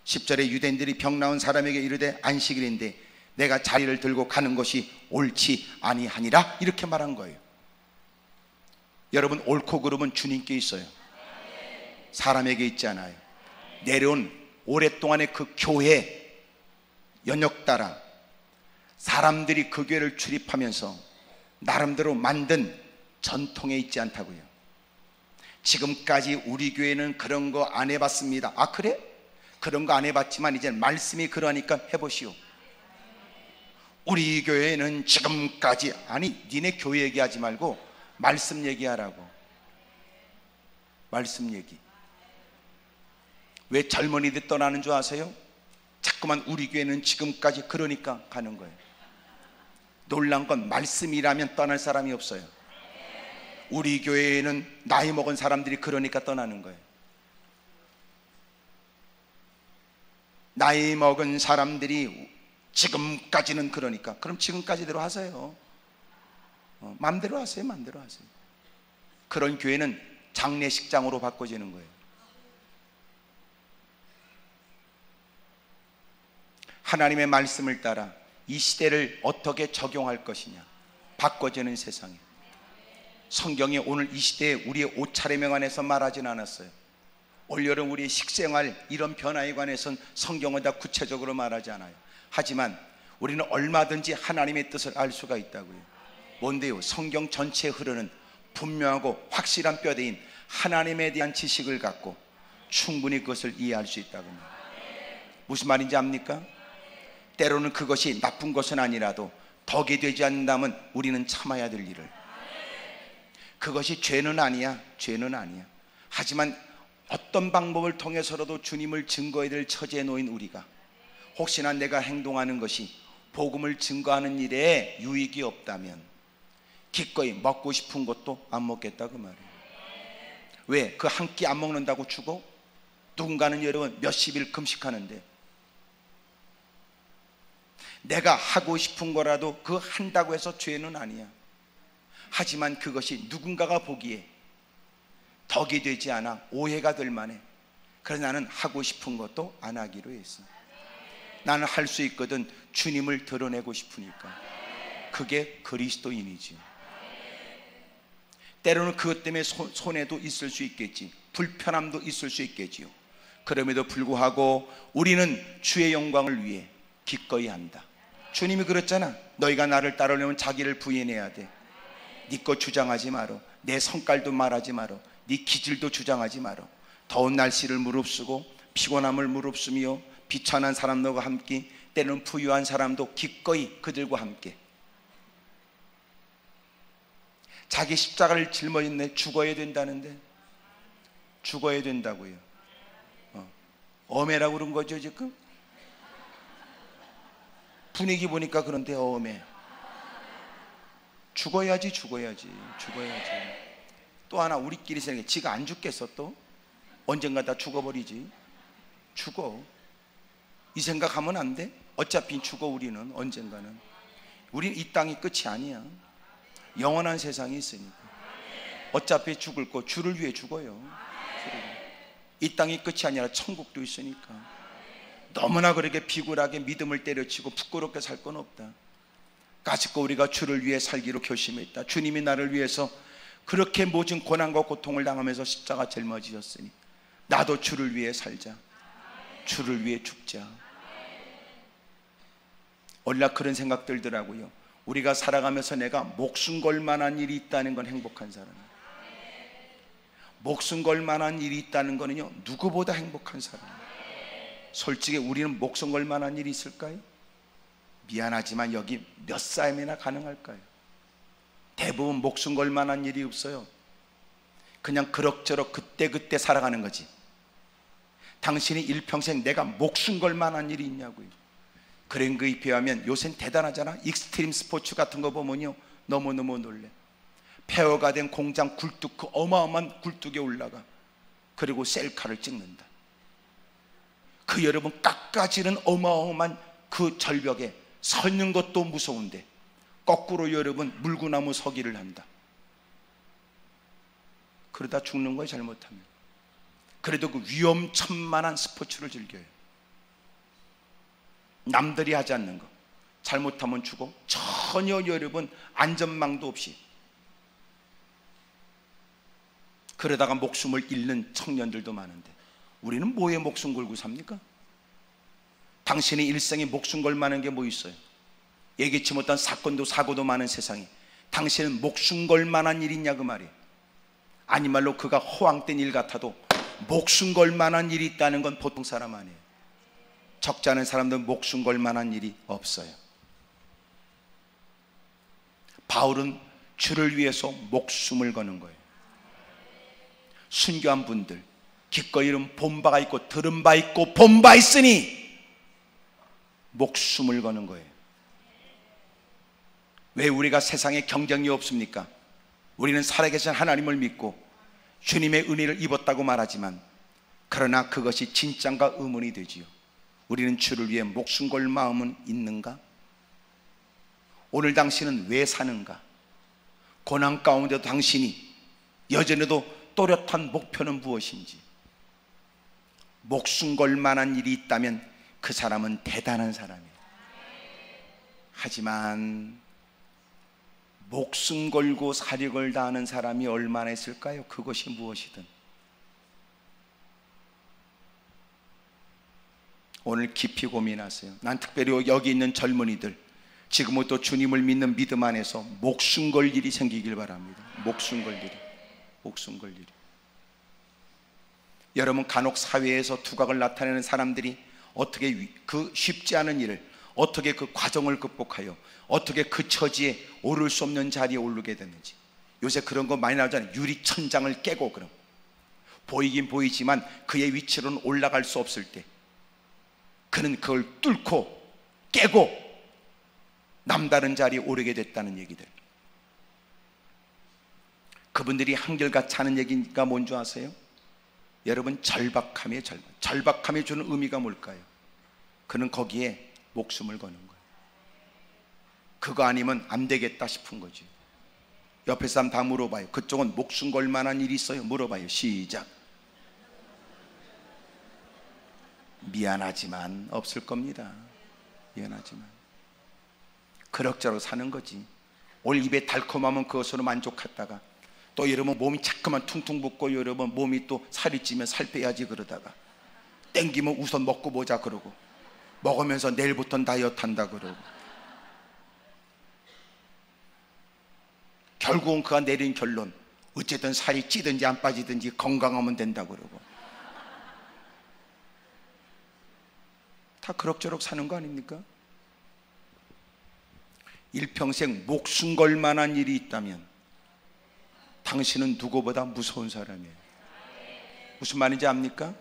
10절에 유대인들이 병 나은 사람에게 이르되 안식일인데 내가 자리를 들고 가는 것이 옳지 아니하니라 이렇게 말한 거예요. 여러분, 옳고 그름은 주님께 있어요. 사람에게 있지 않아요. 내려온 오랫동안의 그 교회 연역 따라 사람들이 그 교회를 출입하면서 나름대로 만든 전통에 있지 않다고요. 지금까지 우리 교회는 그런 거 안 해봤습니다. 아, 그래? 그런 거 안 해봤지만 이제 말씀이 그러니까 해보시오. 우리 교회는 지금까지, 아니 니네 교회 얘기하지 말고 말씀 얘기하라고. 말씀 얘기. 왜 젊은이들 떠나는 줄 아세요? 자꾸만 우리 교회는 지금까지 그러니까 가는 거예요. 놀란 건 말씀이라면 떠날 사람이 없어요. 우리 교회에는 나이 먹은 사람들이 그러니까 떠나는 거예요. 나이 먹은 사람들이 지금까지는 그러니까, 그럼 지금까지대로 하세요. 마음대로 하세요. 마음대로 하세요. 그런 교회는 장례식장으로 바꿔지는 거예요. 하나님의 말씀을 따라 이 시대를 어떻게 적용할 것이냐, 바꿔지는 세상에 성경이 오늘 이 시대에 우리의 옷차림에 관해서 말하진 않았어요. 올여름 우리의 식생활 이런 변화에 관해서는 성경은 다 구체적으로 말하지 않아요. 하지만 우리는 얼마든지 하나님의 뜻을 알 수가 있다고요. 뭔데요? 성경 전체에 흐르는 분명하고 확실한 뼈대인 하나님에 대한 지식을 갖고 충분히 그것을 이해할 수 있다고 합니다. 무슨 말인지 압니까? 때로는 그것이 나쁜 것은 아니라도 덕이 되지 않는다면 우리는 참아야 될 일을, 그것이 죄는 아니야. 죄는 아니야. 하지만 어떤 방법을 통해서라도 주님을 증거해야 될 처지에 놓인 우리가 혹시나 내가 행동하는 것이 복음을 증거하는 일에 유익이 없다면 기꺼이 먹고 싶은 것도 안 먹겠다 그 말이에요. 왜? 그 한 끼 안 먹는다고 죽어? 누군가는 여러분 몇십일 금식하는데 내가 하고 싶은 거라도 그 한다고 해서 죄는 아니야. 하지만 그것이 누군가가 보기에 덕이 되지 않아 오해가 될 만해. 그래서 나는 하고 싶은 것도 안 하기로 했어. 나는 할 수 있거든. 주님을 드러내고 싶으니까. 그게 그리스도인이지. 때로는 그것 때문에 손해도 있을 수 있겠지. 불편함도 있을 수 있겠지요. 그럼에도 불구하고 우리는 주의 영광을 위해 기꺼이 한다. 주님이 그랬잖아. 너희가 나를 따르려면 자기를 부인해야 돼. 네 것 주장하지 마라. 내 성깔도 말하지 마라. 네 기질도 주장하지 마라. 더운 날씨를 무릅쓰고 피곤함을 무릅쓰며 비천한 사람들과 함께, 때로는 부유한 사람도 기꺼이 그들과 함께 자기 십자가를 짊어졌네. 죽어야 된다는데 죽어야 된다고요. 엄해라고 그런 거죠 지금? 분위기 보니까 그런데 엄해. 죽어야지. 또 하나 우리끼리 생각해. 지가 안 죽겠어? 또 언젠가 다 죽어버리지. 죽어. 이 생각하면 안 돼. 어차피 죽어. 우리는 언젠가는. 우린 이 땅이 끝이 아니야. 영원한 세상이 있으니까. 어차피 죽을 거 주를 위해 죽어요. 이 땅이 끝이 아니라 천국도 있으니까. 너무나 그렇게 비굴하게 믿음을 때려치고 부끄럽게 살 건 없다. 까짓거 우리가 주를 위해 살기로 결심했다. 주님이 나를 위해서 그렇게 모진 고난과 고통을 당하면서 십자가 짊어지셨으니 나도 주를 위해 살자. 주를 위해 죽자. 얼라 그런 생각 들더라고요. 우리가 살아가면서 내가 목숨 걸 만한 일이 있다는 건 행복한 사람이에요. 목숨 걸 만한 일이 있다는 거는요, 누구보다 행복한 사람이에요. 솔직히 우리는 목숨 걸 만한 일이 있을까요? 미안하지만 여기 몇 삶이나 가능할까요? 대부분 목숨 걸 만한 일이 없어요. 그냥 그럭저럭 그때그때 살아가는 거지. 당신이 일평생 내가 목숨 걸 만한 일이 있냐고요. 그런 거에 비하면 요새는 대단하잖아. 익스트림 스포츠 같은 거 보면요 너무너무 놀래. 폐허가 된 공장 굴뚝, 그 어마어마한 굴뚝에 올라가. 그리고 셀카를 찍는다. 그 여러분 깎아지는 어마어마한 그 절벽에 서 있는 것도 무서운데 거꾸로 여러분 물구나무 서기를 한다. 그러다 죽는 거예요, 잘못하면. 그래도 그 위험천만한 스포츠를 즐겨요. 남들이 하지 않는 거. 잘못하면 죽어. 전혀 여러분 안전망도 없이. 그러다가 목숨을 잃는 청년들도 많은데 우리는 뭐에 목숨 걸고 삽니까? 당신의 일생에 목숨 걸 만한 게 뭐 있어요? 예기치 못한 사건도 사고도 많은 세상에 당신은 목숨 걸 만한 일이 있냐 그 말이에요. 아니 말로 그가 허황된 일 같아도 목숨 걸 만한 일이 있다는 건 보통 사람 아니에요. 적지 않은 사람들은 목숨 걸 만한 일이 없어요. 바울은 주를 위해서 목숨을 거는 거예요. 순교한 분들 기꺼이 이런 본 바가 있고 들은 바 있고 본 바 있으니 목숨을 거는 거예요. 왜 우리가 세상에 경쟁이 없습니까? 우리는 살아계신 하나님을 믿고 주님의 은혜를 입었다고 말하지만 그러나 그것이 진짠가 의문이 되지요. 우리는 주를 위해 목숨 걸 마음은 있는가? 오늘 당신은 왜 사는가? 고난 가운데도 당신이 여전히도 또렷한 목표는 무엇인지, 목숨 걸 만한 일이 있다면 그 사람은 대단한 사람이에요. 하지만 목숨 걸고 사력을 다하는 사람이 얼마나 있을까요? 그것이 무엇이든. 오늘 깊이 고민하세요. 난 특별히 여기 있는 젊은이들 지금부터 주님을 믿는 믿음 안에서 목숨 걸 일이 생기길 바랍니다. 목숨 걸 일이. 목숨 걸 일이. 여러분 간혹 사회에서 두각을 나타내는 사람들이 어떻게 그 쉽지 않은 일을 어떻게 그 과정을 극복하여 어떻게 그 처지에 오를 수 없는 자리에 오르게 됐는지. 요새 그런 거 많이 나오잖아요. 유리천장을 깨고. 그럼 보이긴 보이지만 그의 위치로는 올라갈 수 없을 때 그는 그걸 뚫고 깨고 남다른 자리에 오르게 됐다는 얘기들. 그분들이 한결같이 하는 얘기가 뭔지 아세요? 여러분 절박함이에요. 절박함이 주는 의미가 뭘까요? 그는 거기에 목숨을 거는 거예요. 그거 아니면 안 되겠다 싶은 거지. 옆에 사람 다 물어봐요. 그쪽은 목숨 걸 만한 일이 있어요? 물어봐요. 시작. 미안하지만 없을 겁니다. 미안하지만 그럭저럭 사는 거지. 올 입에 달콤하면 그것으로 만족했다가 또 여러분 몸이 자꾸만 퉁퉁 붓고 여러분 몸이 또 살이 찌면 살 빼야지 그러다가 땡기면 우선 먹고 보자 그러고 먹으면서 내일부터는 다이어트 한다 그러고 결국은 그가 내린 결론 어쨌든 살이 찌든지 안 빠지든지 건강하면 된다 그러고 다 그럭저럭 사는 거 아닙니까? 일평생 목숨 걸 만한 일이 있다면 당신은 누구보다 무서운 사람이에요. 무슨 말인지 압니까?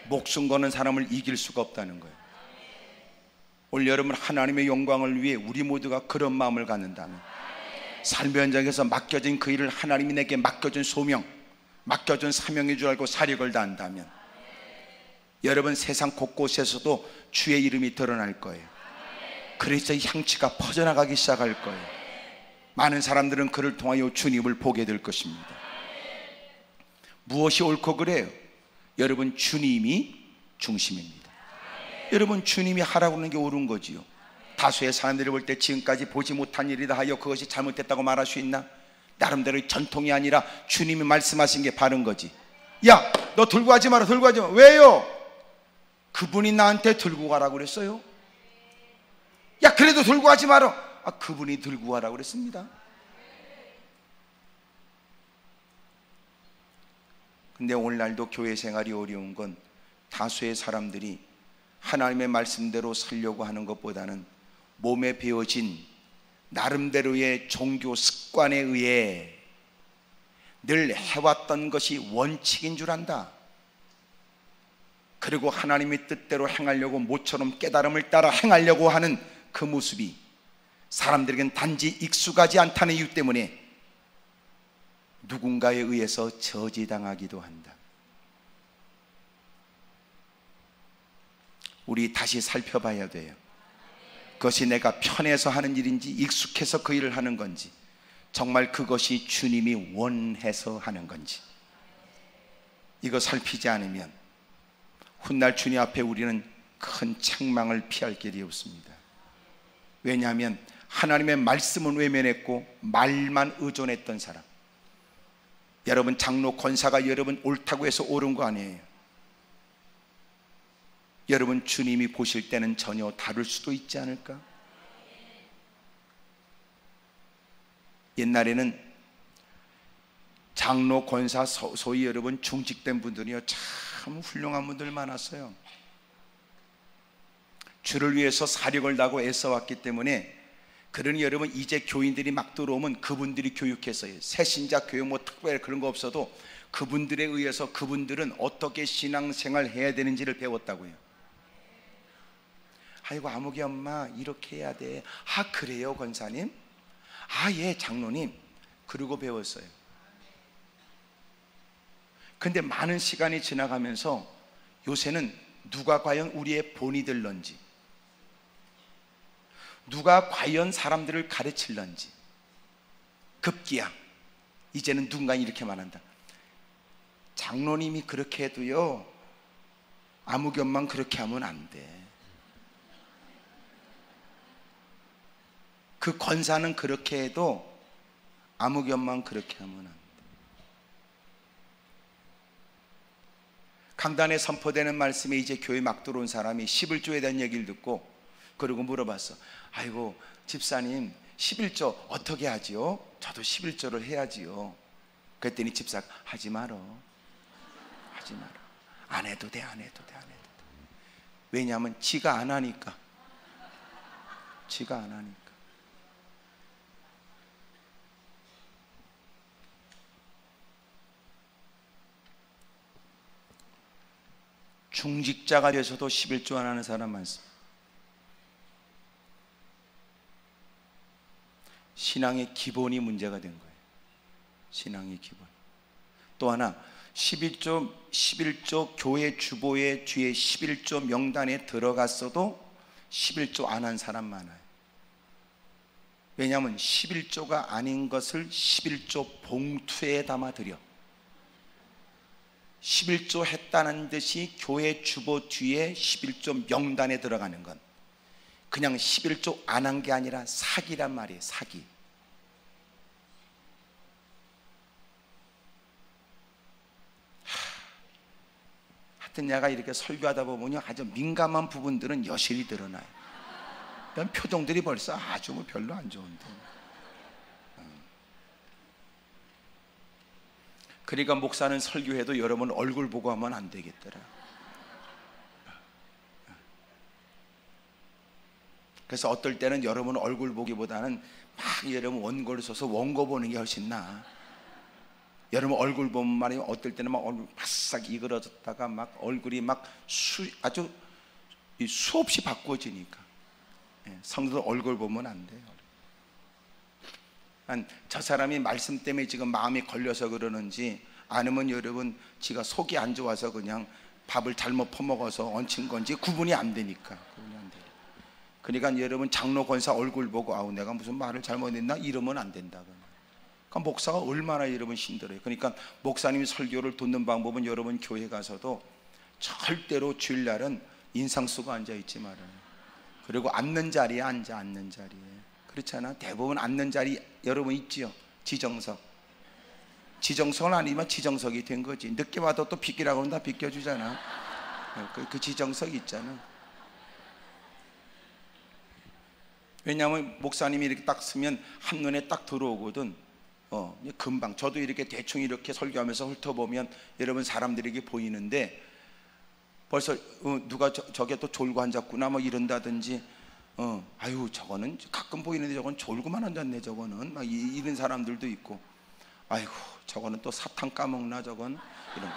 목숨 거는 사람을 이길 수가 없다는 거예요. 오늘 여러분 하나님의 영광을 위해 우리 모두가 그런 마음을 갖는다면 삶의 현장에서 맡겨진 그 일을 하나님이 내게 맡겨준 소명, 맡겨준 사명인 줄 알고 사력을 다한다면 여러분 세상 곳곳에서도 주의 이름이 드러날 거예요. 그리스도의 향취가 퍼져나가기 시작할 거예요. 많은 사람들은 그를 통하여 주님을 보게 될 것입니다. 무엇이 옳고 그래요? 여러분 주님이 중심입니다. 여러분 주님이 하라고 하는 게 옳은 거지요. 다수의 사람들이 볼 때 지금까지 보지 못한 일이다 하여 그것이 잘못됐다고 말할 수 있나? 나름대로의 전통이 아니라 주님이 말씀하신 게 바른 거지. 야, 너 들고 가지 마라. 들고 가지 마. 왜요? 그분이 나한테 들고 가라고 그랬어요. 야, 그래도 들고 가지 마라. 아, 그분이 들고 가라고 그랬습니다. 근데 오늘날도 교회 생활이 어려운 건 다수의 사람들이 하나님의 말씀대로 살려고 하는 것보다는 몸에 배어진 나름대로의 종교 습관에 의해 늘 해왔던 것이 원칙인 줄 안다. 그리고 하나님의 뜻대로 행하려고 모처럼 깨달음을 따라 행하려고 하는 그 모습이 사람들에겐 단지 익숙하지 않다는 이유 때문에 누군가에 의해서 저지당하기도 한다. 우리 다시 살펴봐야 돼요. 그것이 내가 편해서 하는 일인지 익숙해서 그 일을 하는 건지, 정말 그것이 주님이 원해서 하는 건지, 이거 살피지 않으면 훗날 주님 앞에 우리는 큰 책망을 피할 길이 없습니다. 왜냐하면 하나님의 말씀은 외면했고 말만 의존했던 사람. 여러분, 장로 권사가 여러분 옳다고 해서 옳은 거 아니에요. 여러분, 주님이 보실 때는 전혀 다를 수도 있지 않을까? 옛날에는 장로 권사, 소위 여러분 중직된 분들이요, 참 훌륭한 분들 많았어요. 주를 위해서 사력을 다하고 애써왔기 때문에, 그러니 여러분 이제 교인들이 막 들어오면 그분들이 교육했어요. 새신자 교육 뭐 특별 그런 거 없어도 그분들에 의해서 그분들은 어떻게 신앙생활 해야 되는지를 배웠다고요. 아이고 아무개 엄마 이렇게 해야 돼. 아 그래요 권사님? 아 예 장로님. 그러고 배웠어요. 근데 많은 시간이 지나가면서 요새는 누가 과연 우리의 본이 될런지, 누가 과연 사람들을 가르칠런지, 급기야 이제는 누군가 이렇게 말한다. 장로님이 그렇게 해도요 아무견만 그렇게 하면 안 돼. 그 권사는 그렇게 해도 아무견만 그렇게 하면 안 돼. 강단에 선포되는 말씀에 이제 교회 막 들어온 사람이 11조에 대한 얘기를 듣고 그리고 물어봤어. 아이고 집사님 11조 어떻게 하지요? 저도 11조를 해야지요. 그랬더니 집사가 하지 말어. 하지 말어. 안 해도 돼, 안 해도 돼, 안 해도 돼. 왜냐하면 지가 안 하니까. 지가 안 하니까. 중직자가 되어서도 11조 안 하는 사람 많습니다. 신앙의 기본이 문제가 된 거예요. 신앙의 기본. 또 하나 11조 교회 주보의 뒤에 11조 명단에 들어갔어도 11조 안 한 사람 많아요. 왜냐하면 11조가 아닌 것을 11조 봉투에 담아드려 11조 했다는 듯이 교회 주보 뒤에 11조 명단에 들어가는 건 그냥 11조 안 한 게 아니라 사기란 말이에요. 사기. 하여튼 내가 이렇게 설교하다 보면 아주 민감한 부분들은 여실히 드러나요. 그런 표정들이 벌써 아주 뭐 별로 안 좋은데. 그러니까 목사는 설교해도 여러분 얼굴 보고 하면 안 되겠더라. 그래서 어떨 때는 여러분 얼굴 보기보다는 막 여러분 원고를 써서 원고 보는 게 훨씬 나아. 여러분 얼굴 보면 말이야 어떨 때는 막 얼굴 바싹 이그러졌다가 막 얼굴이 막 아주 수없이 바꿔지니까. 성도들 얼굴 보면 안 돼요. 저 사람이 말씀 때문에 지금 마음이 걸려서 그러는지 아니면 여러분 지가 속이 안 좋아서 그냥 밥을 잘못 퍼먹어서 얹힌 건지 구분이 안 되니까. 그러니까 여러분 장로 권사 얼굴 보고 아우 내가 무슨 말을 잘못했나 이러면 안 된다. 그러니까 목사가 얼마나 여러분 힘들어요. 그러니까 목사님이 설교를 듣는 방법은 여러분 교회 가서도 절대로 주일날은 인상 쓰고 앉아있지 말아요. 그리고 앉는 자리에 앉아. 앉는 자리에. 그렇잖아. 대부분 앉는 자리 여러분 있지요. 지정석. 지정석은 아니지만 지정석이 된 거지. 늦게 와도 또 비키라고 하면 다 비켜주잖아. 그 지정석 있잖아. 왜냐하면 목사님이 이렇게 딱 쓰면 한눈에 딱 들어오거든. 금방. 저도 이렇게 대충 이렇게 설교하면서 훑어보면 여러분 사람들에게 보이는데 벌써 누가 저게 또 졸고 앉았구나 뭐 이런다든지 아유 저거는 가끔 보이는데 저건 졸고만 앉았네 저거는 막 이런 사람들도 있고 아이고 저거는 또 사탕 까먹나 저건 이런 거.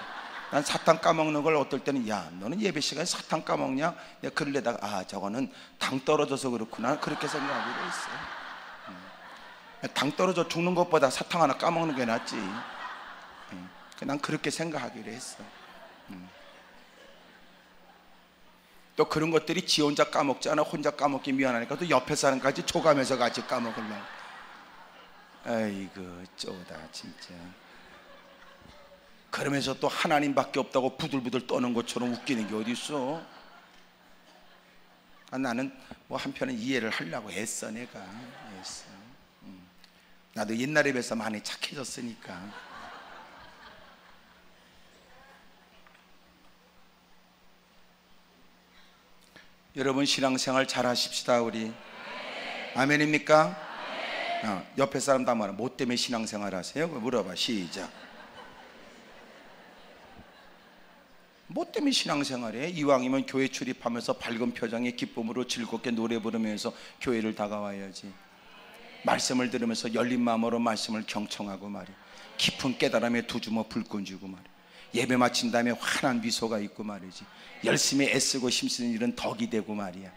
난 사탕 까먹는 걸 어떨 때는 야 너는 예배 시간에 사탕 까먹냐 내가 그러려다가 아 저거는 당 떨어져서 그렇구나 그렇게 생각하기로 했어요. 당 떨어져 죽는 것보다 사탕 하나 까먹는 게 낫지. 난 그렇게 생각하기로 했어. 또 그런 것들이 지 혼자 까먹지 않아. 혼자 까먹기 미안하니까 또 옆에 사람까지 줘가면서 같이 까먹으려고. 아이고 쪼다 진짜. 그러면서 또 하나님밖에 없다고 부들부들 떠는 것처럼 웃기는 게 어디 있어? 나는 뭐 한편은 이해를 하려고 애써. 내가 애써. 나도 옛날에 비해서 많이 착해졌으니까. 여러분 신앙생활 잘 하십시다. 우리 아멘입니까? 옆에 사람도 한번 뭐 때문에 신앙생활 하세요? 물어봐. 시작. 뭐 때문에 신앙생활해? 이왕이면 교회 출입하면서 밝은 표정에 기쁨으로 즐겁게 노래 부르면서 교회를 다가와야지. 말씀을 들으면서 열린 마음으로 말씀을 경청하고 말이야. 깊은 깨달음에 두 주먹 불끈 쥐고 말이야. 예배 마친 다음에 환한 미소가 있고 말이지. 열심히 애쓰고 힘쓰는 일은 덕이 되고 말이야.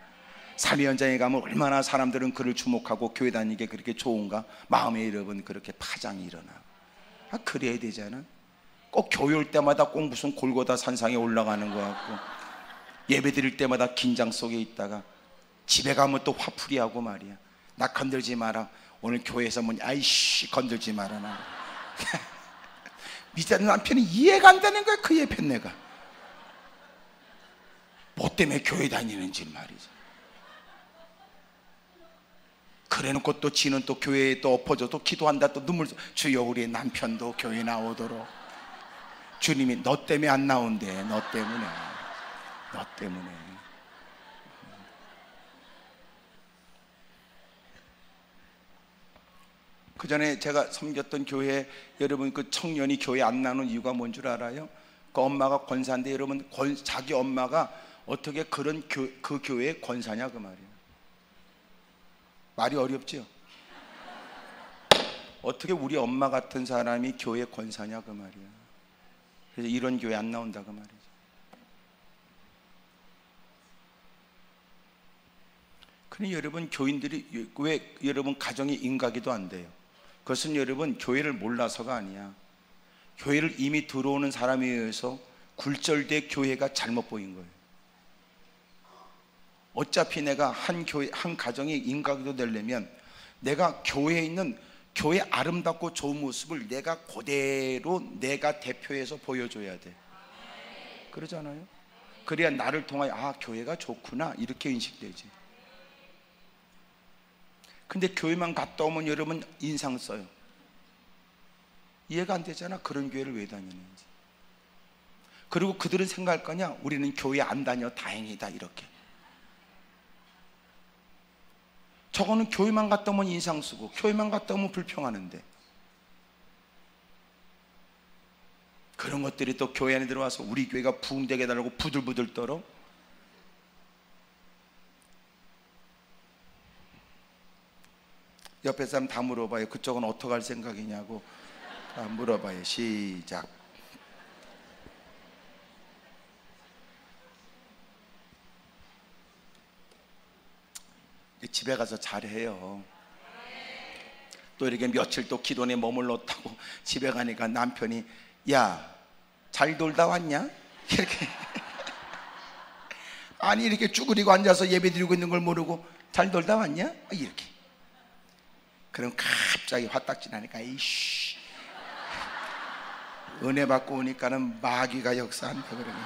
삶의 현장에 가면 얼마나 사람들은 그를 주목하고 교회 다니는 게 그렇게 좋은가? 마음에 여러분 그렇게 파장이 일어나고. 그래야 되잖아. 꼭 교회 올 때마다 꼭 무슨 골고다 산상에 올라가는 것 같고, 예배 드릴 때마다 긴장 속에 있다가 집에 가면 또 화풀이하고 말이야. 나 건들지 마라. 오늘 교회에서 뭐냐, 아이씨 건들지 마라. 나 밑에 남편이 이해가 안 되는 거야. 그 예편 내가 뭐 때문에 교회 다니는지 말이지. 그래놓고 또 지는 또 교회에 또 엎어져 또 기도한다. 또 눈물, 주여 우리 남편도 교회 나오도록. 주님이 너 때문에 안 나온대. 너 때문에. 너 때문에. 그 전에 제가 섬겼던 교회, 여러분 그 청년이 교회 안 나오는 이유가 뭔 줄 알아요? 그 엄마가 권사인데, 여러분 자기 엄마가 어떻게 그런 그 교회의 권사냐 그 말이에요. 말이 어렵죠? 어떻게 우리 엄마 같은 사람이 교회 권사냐 그 말이에요. 그래서 이런 교회 안 나온다 그 말이죠. 그러니 여러분 교인들이 왜 여러분 가정이 인가기도 안 돼요? 그것은 여러분 교회를 몰라서가 아니야. 교회를 이미 들어오는 사람에 의해서 굴절된 교회가 잘못 보인 거예요. 어차피 내가 한 교회, 한 가정이 인가기도 되려면 내가 교회에 있는 교회 아름답고 좋은 모습을 내가 그대로 내가 대표해서 보여줘야 돼. 그러잖아요. 그래야 나를 통하여 아 교회가 좋구나 이렇게 인식되지. 근데 교회만 갔다 오면 여러분 인상 써요. 이해가 안 되잖아. 그런 교회를 왜 다니는지. 그리고 그들은 생각할 거냐, 우리는 교회 안 다녀 다행이다 이렇게. 저거는 교회만 갔다 오면 인상 쓰고 교회만 갔다 오면 불평하는데, 그런 것들이 또 교회 안에 들어와서 우리 교회가 부흥되게 해달라고 부들부들 떨어. 옆에 사람 다 물어봐요. 그쪽은 어떻게 할 생각이냐고 다 물어봐요. 시작. 집에 가서 잘해요. 또 이렇게 며칠 또 기도원에 머물렀다고 집에 가니까 남편이 야, 잘 놀다 왔냐? 이렇게 아니 이렇게 쭈그리고 앉아서 예배 드리고 있는 걸 모르고 잘 놀다 왔냐? 이렇게. 그럼 갑자기 화딱지 나니까 이씨 은혜 받고 오니까는 마귀가 역사한다 그러고.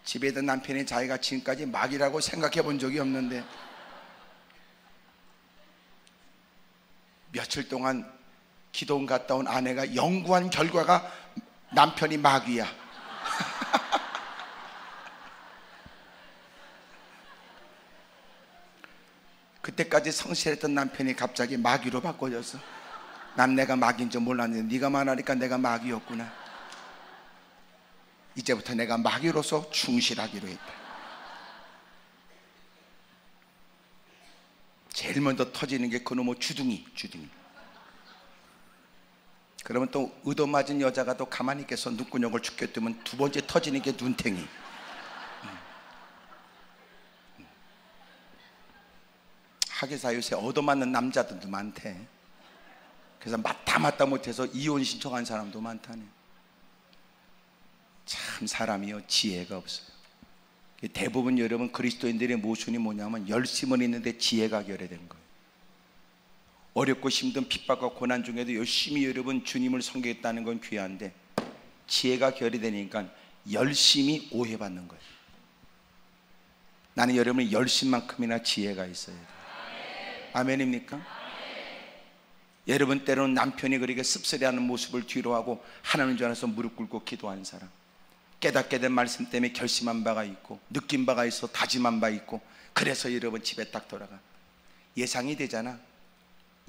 집에 있던 남편이 자기가 지금까지 마귀라고 생각해 본 적이 없는데 며칠 동안 기도원 갔다 온 아내가 연구한 결과가 남편이 마귀야. 그때까지 성실했던 남편이 갑자기 마귀로 바꿔졌어. 난 내가 마귀인 줄 몰랐는데 네가 말하니까 내가 마귀였구나. 이제부터 내가 마귀로서 충실하기로 했다. 제일 먼저 터지는 게 그놈의 주둥이. 그러면 또 의도맞은 여자가 또 가만히 있겠어. 눈구녕을 죽게 뜨면 두 번째 터지는 게 눈탱이. 하기사 요새 얻어맞는 남자들도 많대. 그래서 맞다 못해서 이혼 신청한 사람도 많다네. 참 사람이요 지혜가 없어요. 대부분 여러분 그리스도인들의 모순이 뭐냐면 열심은 있는데 지혜가 결여된 거예요. 어렵고 힘든 핍박과 고난 중에도 열심히 여러분 주님을 섬기겠다는 건 귀한데 지혜가 결여되니까 열심히 오해받는 거예요. 나는 여러분의 열심만큼이나 지혜가 있어야 돼요. 아멘입니까? 여러분 때로는 남편이 그렇게 씁쓸해하는 모습을 뒤로하고 하나님 줄 알아서 무릎 꿇고 기도하는 사람, 깨닫게 된 말씀 때문에 결심한 바가 있고 느낀 바가 있어 다짐한 바 있고, 그래서 여러분 집에 딱 돌아가 예상이 되잖아.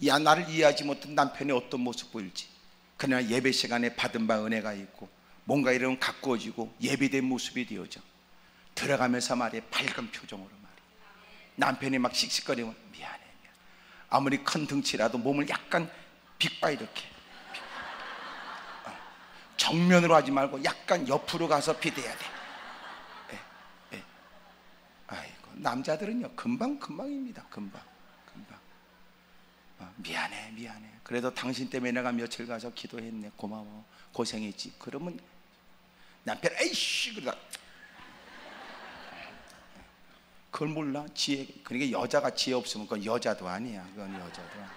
야, 나를 이해하지 못한 남편이 어떤 모습 보일지. 그러나 예배 시간에 받은 바 은혜가 있고 뭔가 이런 가꾸어지고 예배된 모습이 되어져. 들어가면서 말해 밝은 표정으로 말해. 남편이 막 씩씩거리면 미안해. 아무리 큰 등치라도 몸을 약간 빅바 이렇게 정면으로 하지 말고 약간 옆으로 가서 비대야 돼. 아이고, 남자들은요 금방입니다. 금방. 미안해. 그래도 당신 때문에 내가 며칠 가서 기도했네. 고마워. 고생했지. 그러면 남편 에이씨 그러다 그걸 몰라. 지혜. 그러니까 여자가 지혜 없으면 그건 여자도 아니야. 그건 여자도 아니야.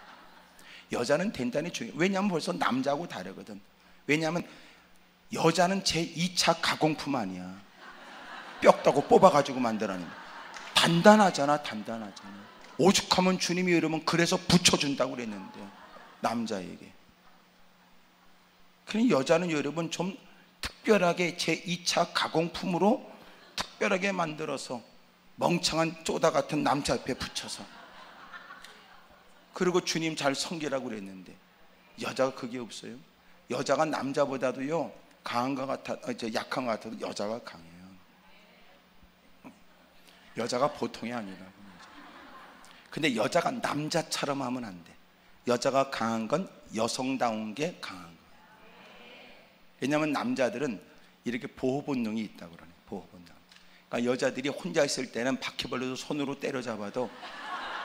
여자는 대단히 중요해. 왜냐하면 벌써 남자하고 다르거든. 왜냐하면 여자는 제2차 가공품 아니야. 뼈다고 뽑아가지고 만들어내는. 단단하잖아. 오죽하면 주님이 여러분 그래서 붙여준다고 그랬는데 남자에게. 그러니 여자는 여러분 좀 특별하게 제2차 가공품으로 특별하게 만들어서 멍청한 쪼다 같은 남자 앞에 붙여서, 그리고 주님 잘 섬기라고 그랬는데 여자가 그게 없어요. 여자가 남자보다도요 강한 것 같아, 약한 것 같아도 여자가 강해요. 여자가 보통이 아니라고. 근데 여자가 남자처럼 하면 안 돼. 여자가 강한 건 여성다운 게 강한 거예요. 왜냐하면 남자들은 이렇게 보호 본능이 있다고 그러네. 보호 본능. 그러니까 여자들이 혼자 있을 때는 바퀴벌레도 손으로 때려잡아도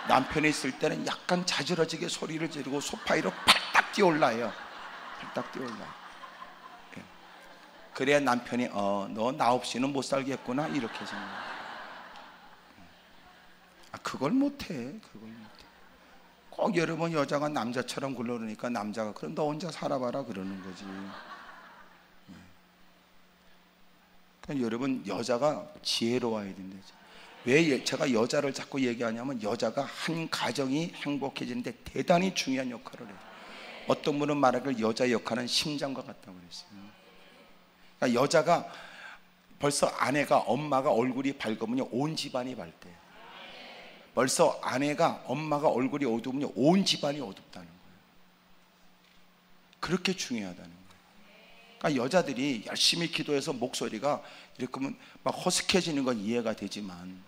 남편이 있을 때는 약간 자지러지게 소리를 지르고 소파 위로 팔딱 뛰어올라요. 그래야 남편이 너 나 없이는 못 살겠구나 이렇게 생각해요. 그걸 못해. 꼭 여러분 여자가 남자처럼 굴러오니까 남자가 그럼 너 혼자 살아봐라 그러는 거지. 그러니까 여러분 여자가 지혜로워야 된다. 왜 제가 여자를 자꾸 얘기하냐면 여자가 한 가정이 행복해지는데 대단히 중요한 역할을 해요. 어떤 분은 말하길 여자 역할은 심장과 같다고 그랬어요. 그러니까 여자가 벌써 아내가 엄마가 얼굴이 밝으면 온 집안이 밝대요. 벌써 아내가 엄마가 얼굴이 어두우면 온 집안이 어둡다는 거예요. 그렇게 중요하다는 거예요. 그러니까 여자들이 열심히 기도해서 목소리가 이렇게 막 허스케지는 건 이해가 되지만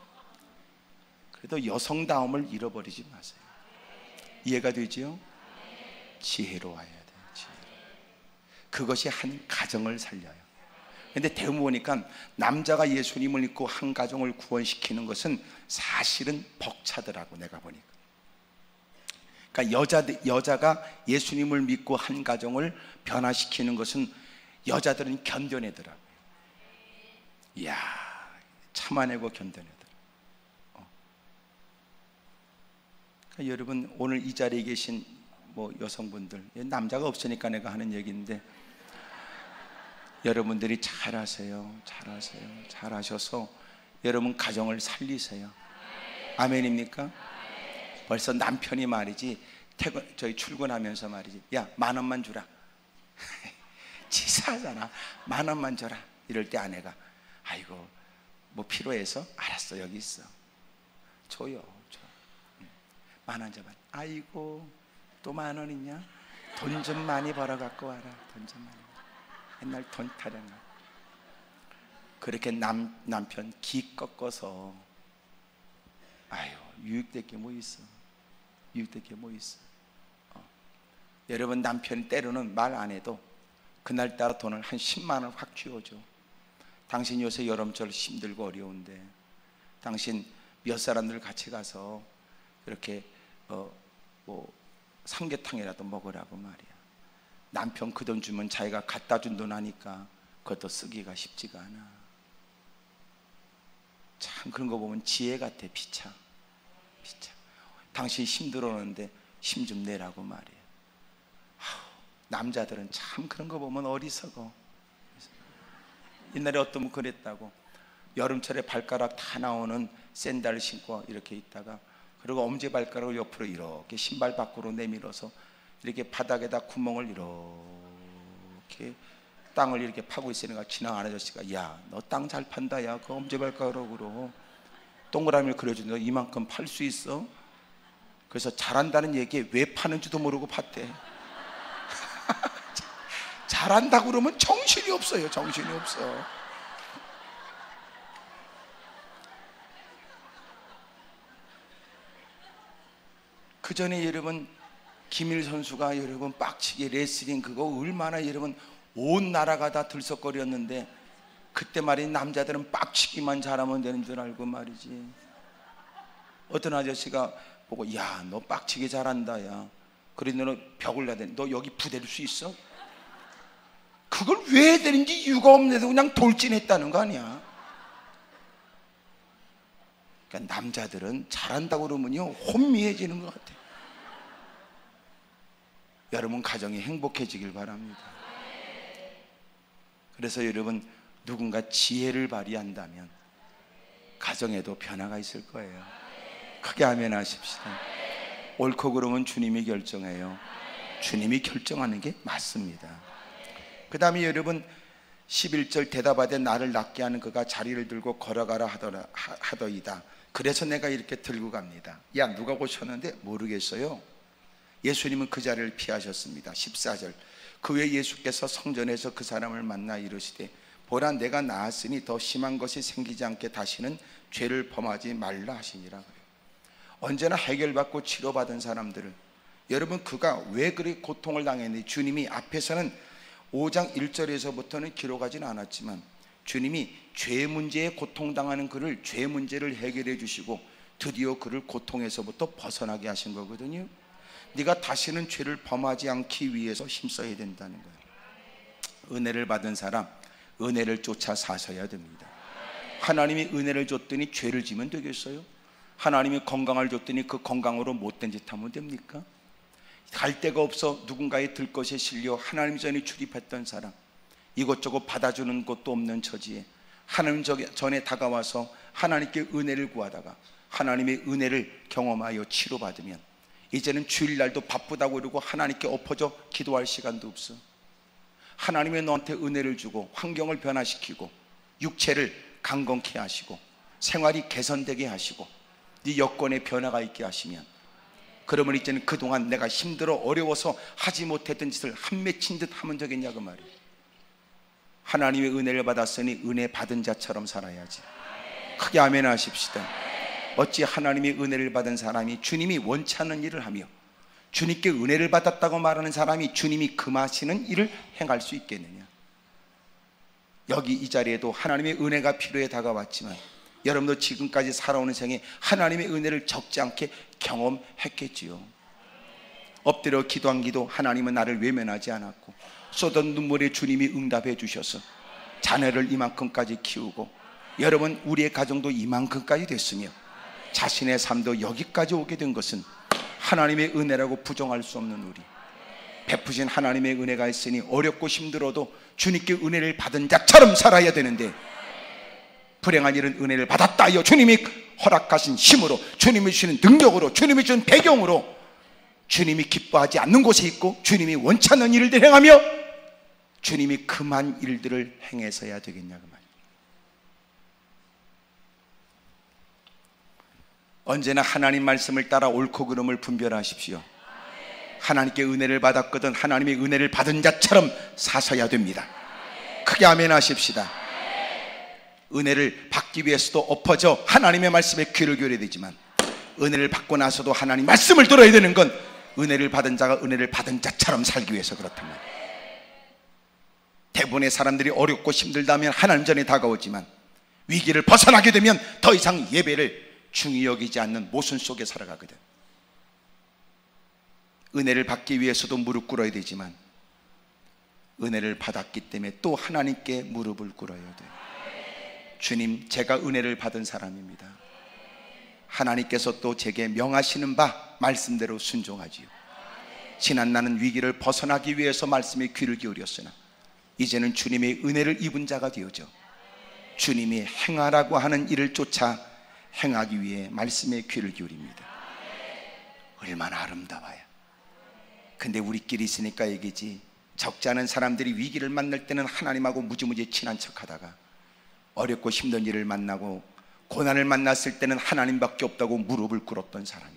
그래도 여성다움을 잃어버리지 마세요. 이해가 되지요? 지혜로워야 돼요. 그것이 한 가정을 살려요. 근데 대부분 보니까 남자가 예수님을 믿고 한 가정을 구원시키는 것은 사실은 벅차더라고. 내가 보니까. 그러니까 여자가 예수님을 믿고 한 가정을 변화시키는 것은 여자들은 견뎌내더라고요. 이야, 참아내고 견뎌내더라고요. 그러니까 여러분 오늘 이 자리에 계신 여성분들, 남자가 없으니까 내가 하는 얘기인데 여러분들이 잘하셔서 여러분 가정을 살리세요. 아멘입니까? 벌써 남편이 말이지 저희 출근하면서 말이지 야 10,000원만 주라. 치사하잖아. 10,000원만 줘라. 이럴 때 아내가 아이고 뭐 필요해서 알았어 여기 있어. 줘요. 10,000원 줘봐. 아이고 또 10,000원 있냐? 돈 좀 많이 벌어 갖고 와라. 돈 좀 많이. 옛날 돈 타령. 그렇게 남편 기 꺾어서 아유 유익될 게 뭐 있어. 여러분 남편이 때로는 말 안 해도 그날따라 돈을 한 10만 원 확 쥐어줘. 당신 요새 여름철 힘들고 어려운데 당신 몇 사람들 같이 가서 이렇게 삼계탕이라도 먹으라고 말이야. 남편 그 돈 주면 자기가 갖다 준 돈 하니까 그것도 쓰기가 쉽지가 않아. 참 그런 거 보면 지혜 같아. 비차. 당신 힘들었는데 힘 좀 내라고 말이에요. 남자들은 참 그런 거 보면 어리석어. 옛날에 어떤 분 그랬다고. 여름철에 발가락 다 나오는 샌들 신고 이렇게 있다가, 그리고 엄지발가락을 옆으로 이렇게 신발 밖으로 내밀어서 이렇게 바닥에다 구멍을 이렇게 땅을 이렇게 파고 있으니까 지나가는 아저씨가, 야, 너 땅 잘 판다. 야, 그 엄지발가락으로 동그라미를 그려주는데 이만큼 팔 수 있어? 그래서 잘한다는 얘기에 왜 파는지도 모르고 팠대. 잘한다고 그러면 정신이 없어요. 정신이 없어. 그 전에 여러분 김일 선수가 여러분 빡치게 레슬링 그거 얼마나 여러분 온 나라가 다 들썩거렸는데, 그때 말이 남자들은 빡치기만 잘하면 되는 줄 알고 말이지. 어떤 아저씨가 보고, 야, 너 빡치게 잘한다. 야, 그래 너는 벽을 놔야 돼. 너 여기 부댈 수 있어? 그걸 왜 해야 되는지 이유가 없는데도 그냥 돌진했다는 거 아니야. 그러니까 남자들은 잘한다고 그러면요 혼미해지는 것 같아요. 여러분 가정이 행복해지길 바랍니다. 그래서 여러분 누군가 지혜를 발휘한다면 가정에도 변화가 있을 거예요. 크게 아멘 하십시다. 옳고 그름은 주님이 결정해요. 주님이 결정하는 게 맞습니다. 그 다음에 여러분 11절 대답하되 나를 낫게 하는 그가 자리를 들고 걸어가라 하더이다. 그래서 내가 이렇게 들고 갑니다. 야, 누가 고쳤는데? 모르겠어요. 예수님은 그 자리를 피하셨습니다. 14절 그 후에 예수께서 성전에서 그 사람을 만나 이르시되 보라 내가 나았으니 더 심한 것이 생기지 않게 다시는 죄를 범하지 말라 하시니라. 그래요. 언제나 해결받고 치료받은 사람들을, 여러분 그가 왜 그렇게 고통을 당했는지 주님이 앞에서는 5장 1절에서부터는 기록하지는 않았지만 주님이 죄 문제에 고통당하는 그를 죄 문제를 해결해 주시고 드디어 그를 고통에서부터 벗어나게 하신 거거든요. 네가 다시는 죄를 범하지 않기 위해서 힘써야 된다는 거예요. 은혜를 받은 사람 은혜를 쫓아 사셔야 됩니다. 하나님이 은혜를 줬더니 죄를 지면 되겠어요? 하나님이 건강을 줬더니 그 건강으로 못된 짓 하면 됩니까? 갈 데가 없어 누군가의 들것에 실려 하나님 전에 출입했던 사람, 이것저것 받아주는 것도 없는 처지에 하나님 전에 다가와서 하나님께 은혜를 구하다가 하나님의 은혜를 경험하여 치료받으면 이제는 주일날도 바쁘다고 그러고 하나님께 엎어져 기도할 시간도 없어. 하나님의 너한테 은혜를 주고 환경을 변화시키고 육체를 강건케 하시고 생활이 개선되게 하시고 네 여건에 변화가 있게 하시면, 그러면 이제는 그동안 내가 힘들어 어려워서 하지 못했던 짓을 한 맺힌 듯 하면 되겠냐 그 말이에요. 하나님의 은혜를 받았으니 은혜 받은 자처럼 살아야지. 크게 아멘 하십시다. 어찌 하나님의 은혜를 받은 사람이 주님이 원치 않는 일을 하며 주님께 은혜를 받았다고 말하는 사람이 주님이 금하시는 일을 행할 수 있겠느냐. 여기 이 자리에도 하나님의 은혜가 필요해 다가왔지만 여러분도 지금까지 살아오는 생에 하나님의 은혜를 적지 않게 경험했겠지요. 엎드려 기도한 기도 하나님은 나를 외면하지 않았고 쏟은 눈물에 주님이 응답해 주셔서 자녀를 이만큼까지 키우고 여러분 우리의 가정도 이만큼까지 됐으며 자신의 삶도 여기까지 오게 된 것은 하나님의 은혜라고 부정할 수 없는 우리, 베푸신 하나님의 은혜가 있으니 어렵고 힘들어도 주님께 은혜를 받은 자처럼 살아야 되는데, 불행한 일은 은혜를 받았다 하여 주님이 허락하신 힘으로 주님이 주시는 능력으로 주님이 주신 배경으로 주님이 기뻐하지 않는 곳에 있고 주님이 원치 않는 일을 행하며 주님이 금한 일들을 행해서야 되겠냐 그 말이에요. 언제나 하나님 말씀을 따라 옳고 그름을 분별하십시오. 하나님께 은혜를 받았거든 하나님의 은혜를 받은 자처럼 사셔야 됩니다. 크게 아멘 하십시다. 은혜를 받기 위해서도 엎어져 하나님의 말씀에 귀를 기울여야 되지만 은혜를 받고 나서도 하나님 말씀을 들어야 되는 건 은혜를 받은 자가 은혜를 받은 자처럼 살기 위해서 그렇단 말이에요. 대부분의 사람들이 어렵고 힘들다면 하나님 전에 다가오지만 위기를 벗어나게 되면 더 이상 예배를 중히 여기지 않는 모순 속에 살아가거든. 은혜를 받기 위해서도 무릎 꿇어야 되지만 은혜를 받았기 때문에 또 하나님께 무릎을 꿇어야 돼요. 주님, 제가 은혜를 받은 사람입니다. 하나님께서 또 제게 명하시는 바 말씀대로 순종하지요. 지난 나는 위기를 벗어나기 위해서 말씀에 귀를 기울였으나 이제는 주님의 은혜를 입은 자가 되어져 주님이 행하라고 하는 일을 쫓아 행하기 위해 말씀에 귀를 기울입니다. 얼마나 아름다워요. 근데 우리끼리 있으니까 얘기지, 적지 않은 사람들이 위기를 만날 때는 하나님하고 무지무지 친한 척하다가 어렵고 힘든 일을 만나고 고난을 만났을 때는 하나님밖에 없다고 무릎을 꿇었던 사람이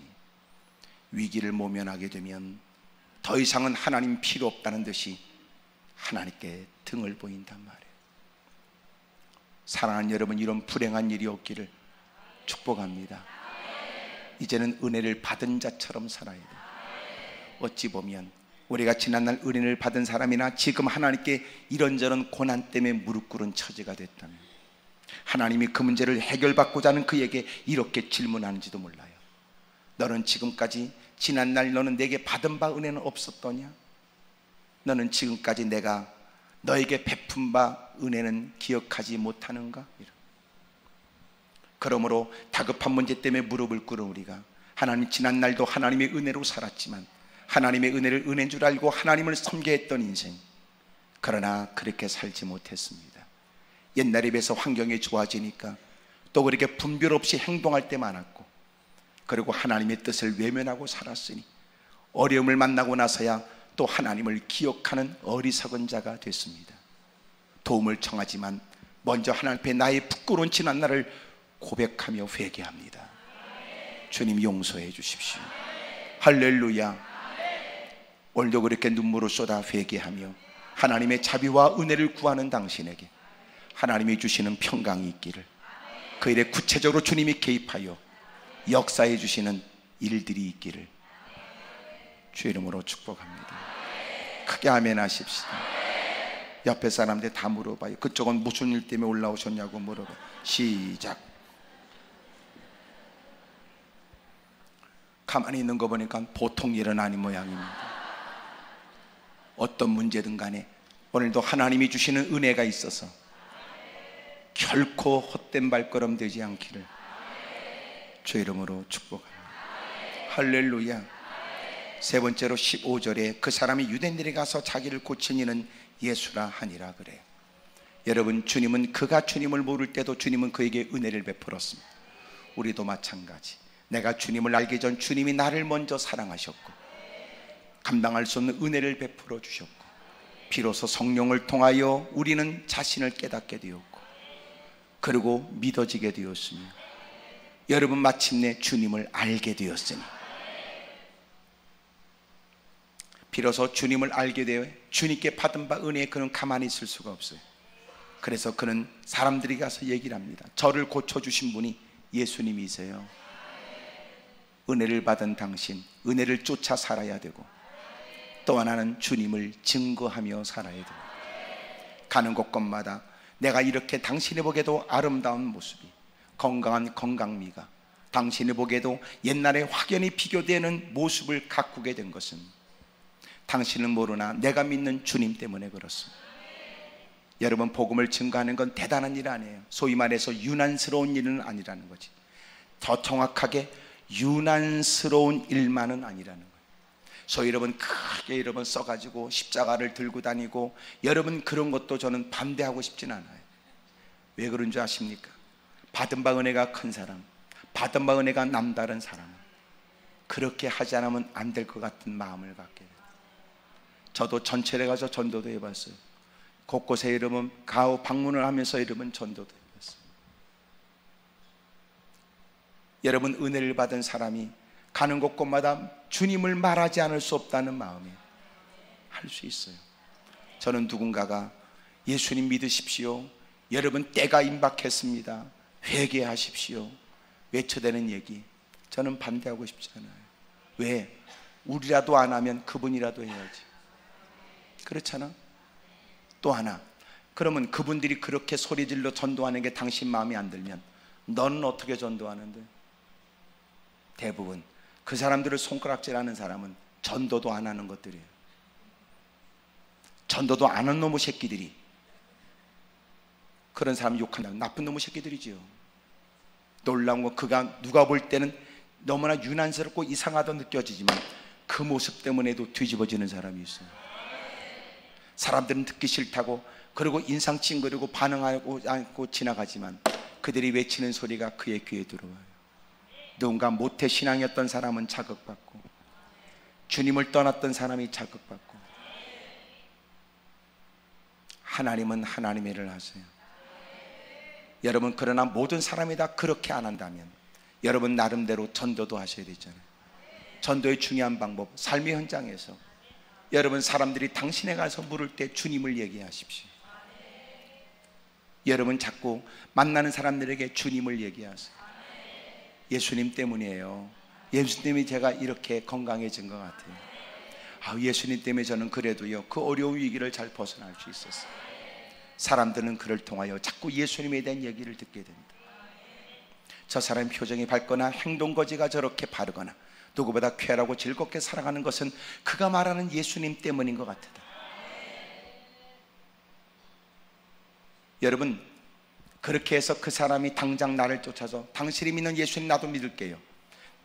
위기를 모면하게 되면 더 이상은 하나님 필요 없다는 듯이 하나님께 등을 보인단 말이에요. 사랑하는 여러분, 이런 불행한 일이 없기를 축복합니다. 이제는 은혜를 받은 자처럼 살아야 돼요. 어찌 보면 우리가 지난날 은혜를 받은 사람이나 지금 하나님께 이런저런 고난 때문에 무릎 꿇은 처지가 됐다면 하나님이 그 문제를 해결받고자 하는 그에게 이렇게 질문하는지도 몰라요. 너는 지금까지 지난날 너는 내게 받은 바 은혜는 없었더냐? 너는 지금까지 내가 너에게 베푼 바 은혜는 기억하지 못하는가? 그러므로 다급한 문제 때문에 무릎을 꿇은 우리가 하나님, 지난날도 하나님의 은혜로 살았지만 하나님의 은혜를 은혜인 줄 알고 하나님을 섬겨 했던 인생, 그러나 그렇게 살지 못했습니다. 옛날에 비해서 환경이 좋아지니까 또 그렇게 분별 없이 행동할 때 많았고, 그리고 하나님의 뜻을 외면하고 살았으니 어려움을 만나고 나서야 또 하나님을 기억하는 어리석은 자가 됐습니다. 도움을 청하지만 먼저 하나님 앞에 나의 부끄러운 지난날을 고백하며 회개합니다. 주님, 용서해 주십시오. 할렐루야. 오늘도 그렇게 눈물을 쏟아 회개하며 하나님의 자비와 은혜를 구하는 당신에게 하나님이 주시는 평강이 있기를, 그 일에 구체적으로 주님이 개입하여 역사해 주시는 일들이 있기를 주의 이름으로 축복합니다. 크게 아멘 하십시다. 옆에 사람들 다 물어봐요. 그쪽은 무슨 일 때문에 올라오셨냐고 물어봐요. 시작. 가만히 있는 거 보니까 보통 일은 아닌 모양입니다. 어떤 문제든 간에 오늘도 하나님이 주시는 은혜가 있어서 결코 헛된 발걸음 되지 않기를 주의 이름으로 축복합니다. 할렐루야. 세 번째로 15절에 그 사람이 유대인들에 가서 자기를 고친 이는 예수라 하니라 그래요. 여러분, 주님은 그가 주님을 모를 때도 주님은 그에게 은혜를 베풀었습니다. 우리도 마찬가지. 내가 주님을 알기 전 주님이 나를 먼저 사랑하셨고 감당할 수 없는 은혜를 베풀어 주셨고, 비로소 성령을 통하여 우리는 자신을 깨닫게 되었고 그리고 믿어지게 되었으며, 여러분 마침내 주님을 알게 되었으니, 비로소 주님을 알게 되어 주님께 받은 바 은혜에 그는 가만히 있을 수가 없어요. 그래서 그는 사람들이 가서 얘기를 합니다. 저를 고쳐주신 분이 예수님이세요. 은혜를 받은 당신, 은혜를 쫓아 살아야 되고 또 하나는 주님을 증거하며 살아야 돼요. 가는 곳곳마다 내가 이렇게 당신이 보기에도 아름다운 모습이, 건강한 건강미가 당신이 보기에도 옛날에 확연히 비교되는 모습을 가꾸게 된 것은 당신은 모르나 내가 믿는 주님 때문에 그렇습니다. 여러분, 복음을 증거하는 건 대단한 일 아니에요. 소위 말해서 유난스러운 일은 아니라는 거지. 더 정확하게 유난스러운 일만은 아니라는 거예요. 소위 여러분 크게 여러분 써가지고 십자가를 들고 다니고, 여러분 그런 것도 저는 반대하고 싶진 않아요. 왜 그런 줄 아십니까? 받은 바 은혜가 큰 사람, 받은 바 은혜가 남다른 사람은 그렇게 하지 않으면 안 될 것 같은 마음을 갖게 돼요. 저도 전철에 가서 전도도 해봤어요. 곳곳에 여러분 가오 방문을 하면서 여러분 전도도 해봤어요. 여러분, 은혜를 받은 사람이 가는 곳곳마다 주님을 말하지 않을 수 없다는 마음에 할 수 있어요. 저는 누군가가 예수님 믿으십시오, 여러분 때가 임박했습니다, 회개하십시오 외쳐대는 얘기, 저는 반대하고 싶지 않아요. 왜? 우리라도 안 하면 그분이라도 해야지. 그렇잖아. 또 하나, 그러면 그분들이 그렇게 소리질러 전도하는 게 당신 마음에 안 들면 너는 어떻게 전도하는데? 대부분 그 사람들을 손가락질하는 사람은 전도도 안 하는 것들이에요. 전도도 안 한 놈의 새끼들이 그런 사람 욕한다면 나쁜 놈의 새끼들이지요. 놀라운 건 그가 누가 볼 때는 너무나 유난스럽고 이상하다 느껴지지만 그 모습 때문에도 뒤집어지는 사람이 있어요. 사람들은 듣기 싫다고 그리고 인상 찡그리고 반응하고 않고 지나가지만 그들이 외치는 소리가 그의 귀에 들어와요. 누군가 모태신앙이었던 사람은 자극받고 주님을 떠났던 사람이 자극받고 하나님은 하나님의 일을 하세요. 여러분, 그러나 모든 사람이 다 그렇게 안 한다면 여러분 나름대로 전도도 하셔야 되잖아요. 전도의 중요한 방법, 삶의 현장에서 여러분 사람들이 당신에 가서 물을 때 주님을 얘기하십시오. 여러분 자꾸 만나는 사람들에게 주님을 얘기하세요. 예수님 때문이에요. 예수님이 제가 이렇게 건강해진 것 같아요. 예수님 때문에 저는 그래도요 그 어려운 위기를 잘 벗어날 수 있었어요. 사람들은 그를 통하여 자꾸 예수님에 대한 얘기를 듣게 됩니다. 저 사람의 표정이 밝거나 행동거지가 저렇게 바르거나 누구보다 쾌하고 즐겁게 살아가는 것은 그가 말하는 예수님 때문인 것 같다. 여러분, 그렇게 해서 그 사람이 당장 나를 쫓아서 당신이 믿는 예수님 나도 믿을게요,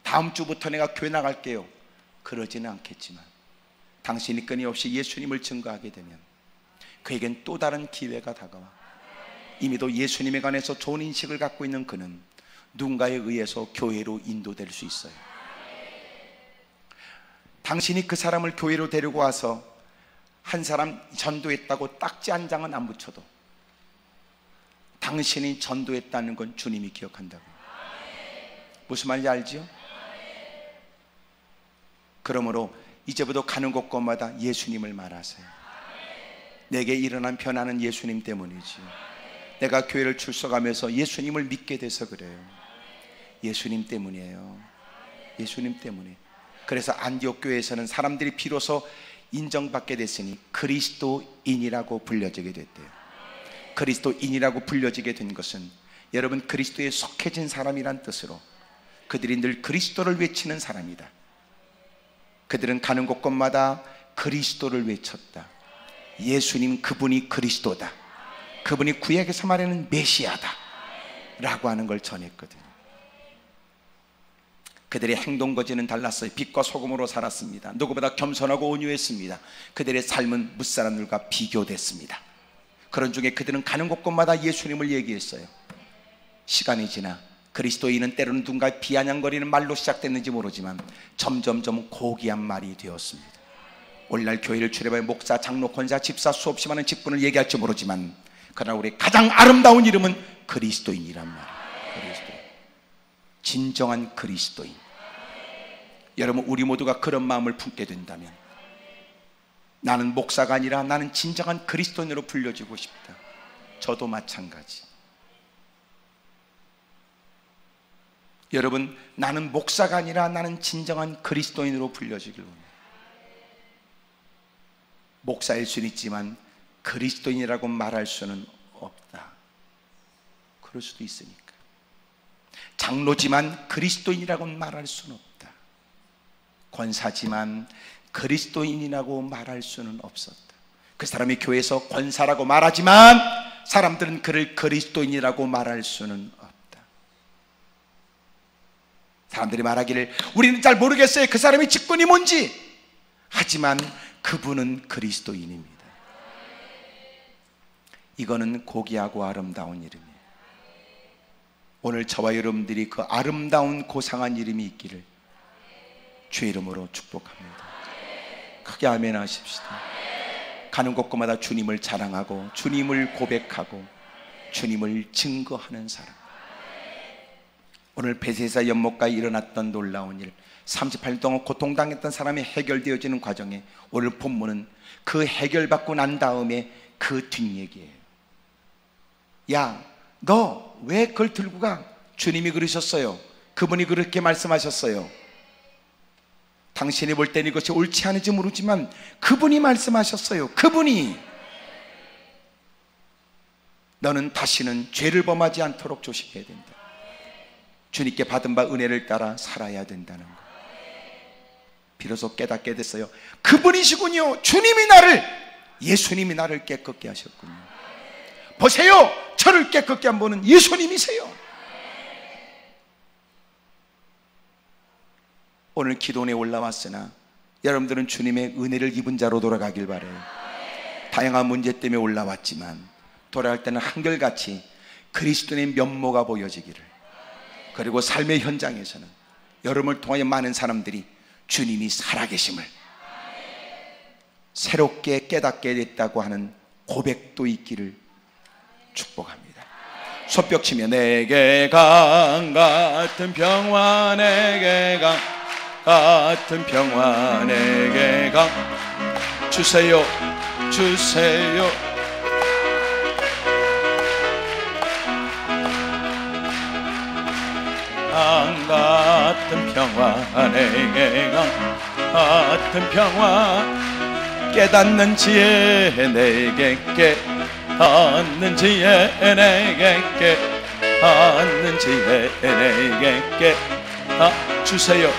다음 주부터 내가 교회 나갈게요, 그러지는 않겠지만 당신이 끊임없이 예수님을 증거하게 되면 그에겐 또 다른 기회가 다가와 이미도 예수님에 관해서 좋은 인식을 갖고 있는 그는 누군가에 의해서 교회로 인도될 수 있어요. 당신이 그 사람을 교회로 데리고 와서 한 사람 전도했다고 딱지 한 장은 안 붙여도 당신이 전도했다는 건 주님이 기억한다고. 무슨 말인지 알지요? 그러므로 이제부터 가는 곳곳마다 예수님을 말하세요. 내게 일어난 변화는 예수님 때문이지. 내가 교회를 출석하면서 예수님을 믿게 돼서 그래요. 예수님 때문이에요. 예수님 때문에. 그래서 안디옥 교회에서는 사람들이 비로소 인정받게 됐으니 그리스도인이라고 불려지게 됐대요. 그리스도인이라고 불려지게 된 것은 여러분 그리스도에 속해진 사람이란 뜻으로 그들이 늘 그리스도를 외치는 사람이다. 그들은 가는 곳곳마다 그리스도를 외쳤다. 예수님 그분이 그리스도다. 그분이 구약에서 말하는 메시아다 라고 하는 걸 전했거든요. 그들의 행동거지는 달랐어요. 빛과 소금으로 살았습니다. 누구보다 겸손하고 온유했습니다. 그들의 삶은 무사람들과 비교됐습니다. 그런 중에 그들은 가는 곳곳마다 예수님을 얘기했어요. 시간이 지나 그리스도인은 때로는 누군가 비아냥거리는 말로 시작됐는지 모르지만 점점점 고귀한 말이 되었습니다. 오늘날 교회를 출입하여 목사, 장로, 권사, 집사 수없이 많은 직분을 얘기할지 모르지만 그러나 우리 가장 아름다운 이름은 그리스도인이란 말이에요. 그리스도인. 진정한 그리스도인. 여러분 우리 모두가 그런 마음을 품게 된다면 나는 목사가 아니라 나는 진정한 그리스도인으로 불려지고 싶다. 저도 마찬가지. 여러분 나는 목사가 아니라 나는 진정한 그리스도인으로 불려지길 원해요. 목사일 수는 있지만 그리스도인이라고 말할 수는 없다. 그럴 수도 있으니까. 장로지만 그리스도인이라고 말할 수는 없다. 권사지만 그리스도인이라고 말할 수는 없었다. 그 사람이 교회에서 권사라고 말하지만 사람들은 그를 그리스도인이라고 말할 수는 없다. 사람들이 말하기를 우리는 잘 모르겠어요, 그 사람의 직분이 뭔지. 하지만 그분은 그리스도인입니다. 이거는 고귀하고 아름다운 이름이에요. 오늘 저와 여러분들이 그 아름다운 고상한 이름이 있기를 주의 이름으로 축복합니다. 크게 아멘 하십시다. 가는 곳곳마다 주님을 자랑하고 주님을 고백하고 주님을 증거하는 사람. 오늘 베세사 연못가에 일어났던 놀라운 일, 38년 동안 고통당했던 사람이 해결되어지는 과정에 오늘 본문은 그 해결받고 난 다음에 그 뒷얘기예요. 야, 너 왜 그걸 들고 가? 주님이 그러셨어요. 그분이 그렇게 말씀하셨어요. 당신이 볼 때는 이것이 옳지 않은지 모르지만 그분이 말씀하셨어요. 그분이. 너는 다시는 죄를 범하지 않도록 조심해야 된다. 주님께 받은 바 은혜를 따라 살아야 된다는 것. 비로소 깨닫게 됐어요. 그분이시군요. 주님이 나를 예수님이 나를 깨끗게 하셨군요. 보세요, 저를 깨끗게 한 분은 예수님이세요. 오늘 기도원에 올라왔으나 여러분들은 주님의 은혜를 입은 자로 돌아가길 바라요. 다양한 문제 때문에 올라왔지만 돌아갈 때는 한결같이 그리스도의 면모가 보여지기를, 그리고 삶의 현장에서는 여러분을 통하여 많은 사람들이 주님이 살아계심을 새롭게 깨닫게 됐다고 하는 고백도 있기를 축복합니다. 손뼉 치며 내게 강 같은 평화, 내게 강 같은 평화, 내게 강 주세요, 주세요. 강 같은 평화, 내게 강 같은 평화, 깨닫는 지혜 내게 깨닫는 지혜 내게 깨닫는 지혜 내게 주세요,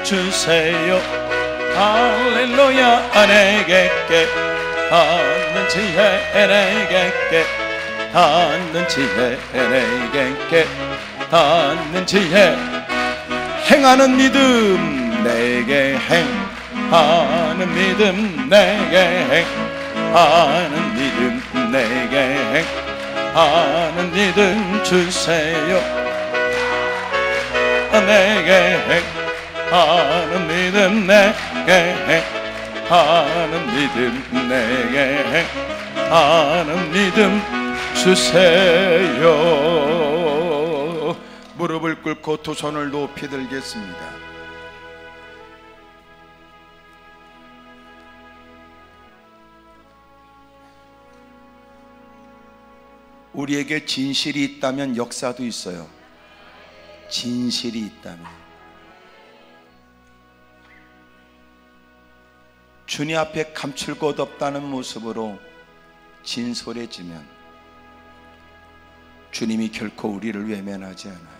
주세요. 할렐루야. 내게 깨닫는 지혜 내게 깨닫는 지혜 내게 깨닫는 지혜, 행하는 믿음 내게 행하는 믿음 내게 행하는 믿음 내게 행하는 믿음 주세요. 내게 행하는 믿음 내게 행하는 믿음 내게 행하는 믿음 주세요. 무릎을 꿇고 두 손을 높이 들겠습니다. 우리에게 진실이 있다면 역사도 있어요. 진실이 있다면, 주님 앞에 감출 것 없다는 모습으로 진솔해지면 주님이 결코 우리를 외면하지 않아요.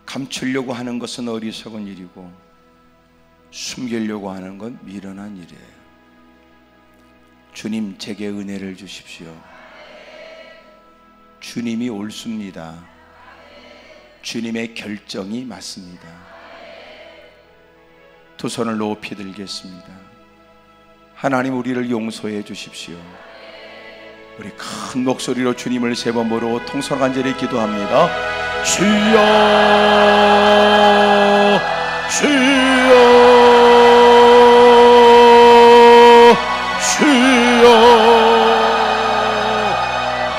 감추려고 하는 것은 어리석은 일이고 숨기려고 하는 건 미련한 일이에요. 주님, 제게 은혜를 주십시오. 주님이 옳습니다. 주님의 결정이 맞습니다. 두 손을 높이 들겠습니다. 하나님, 우리를 용서해 주십시오. 우리 큰 목소리로 주님을 세 번 부르고 통성간절히 기도합니다. 주여, 주여, 주여.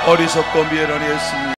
어리석고 미련하였습니다.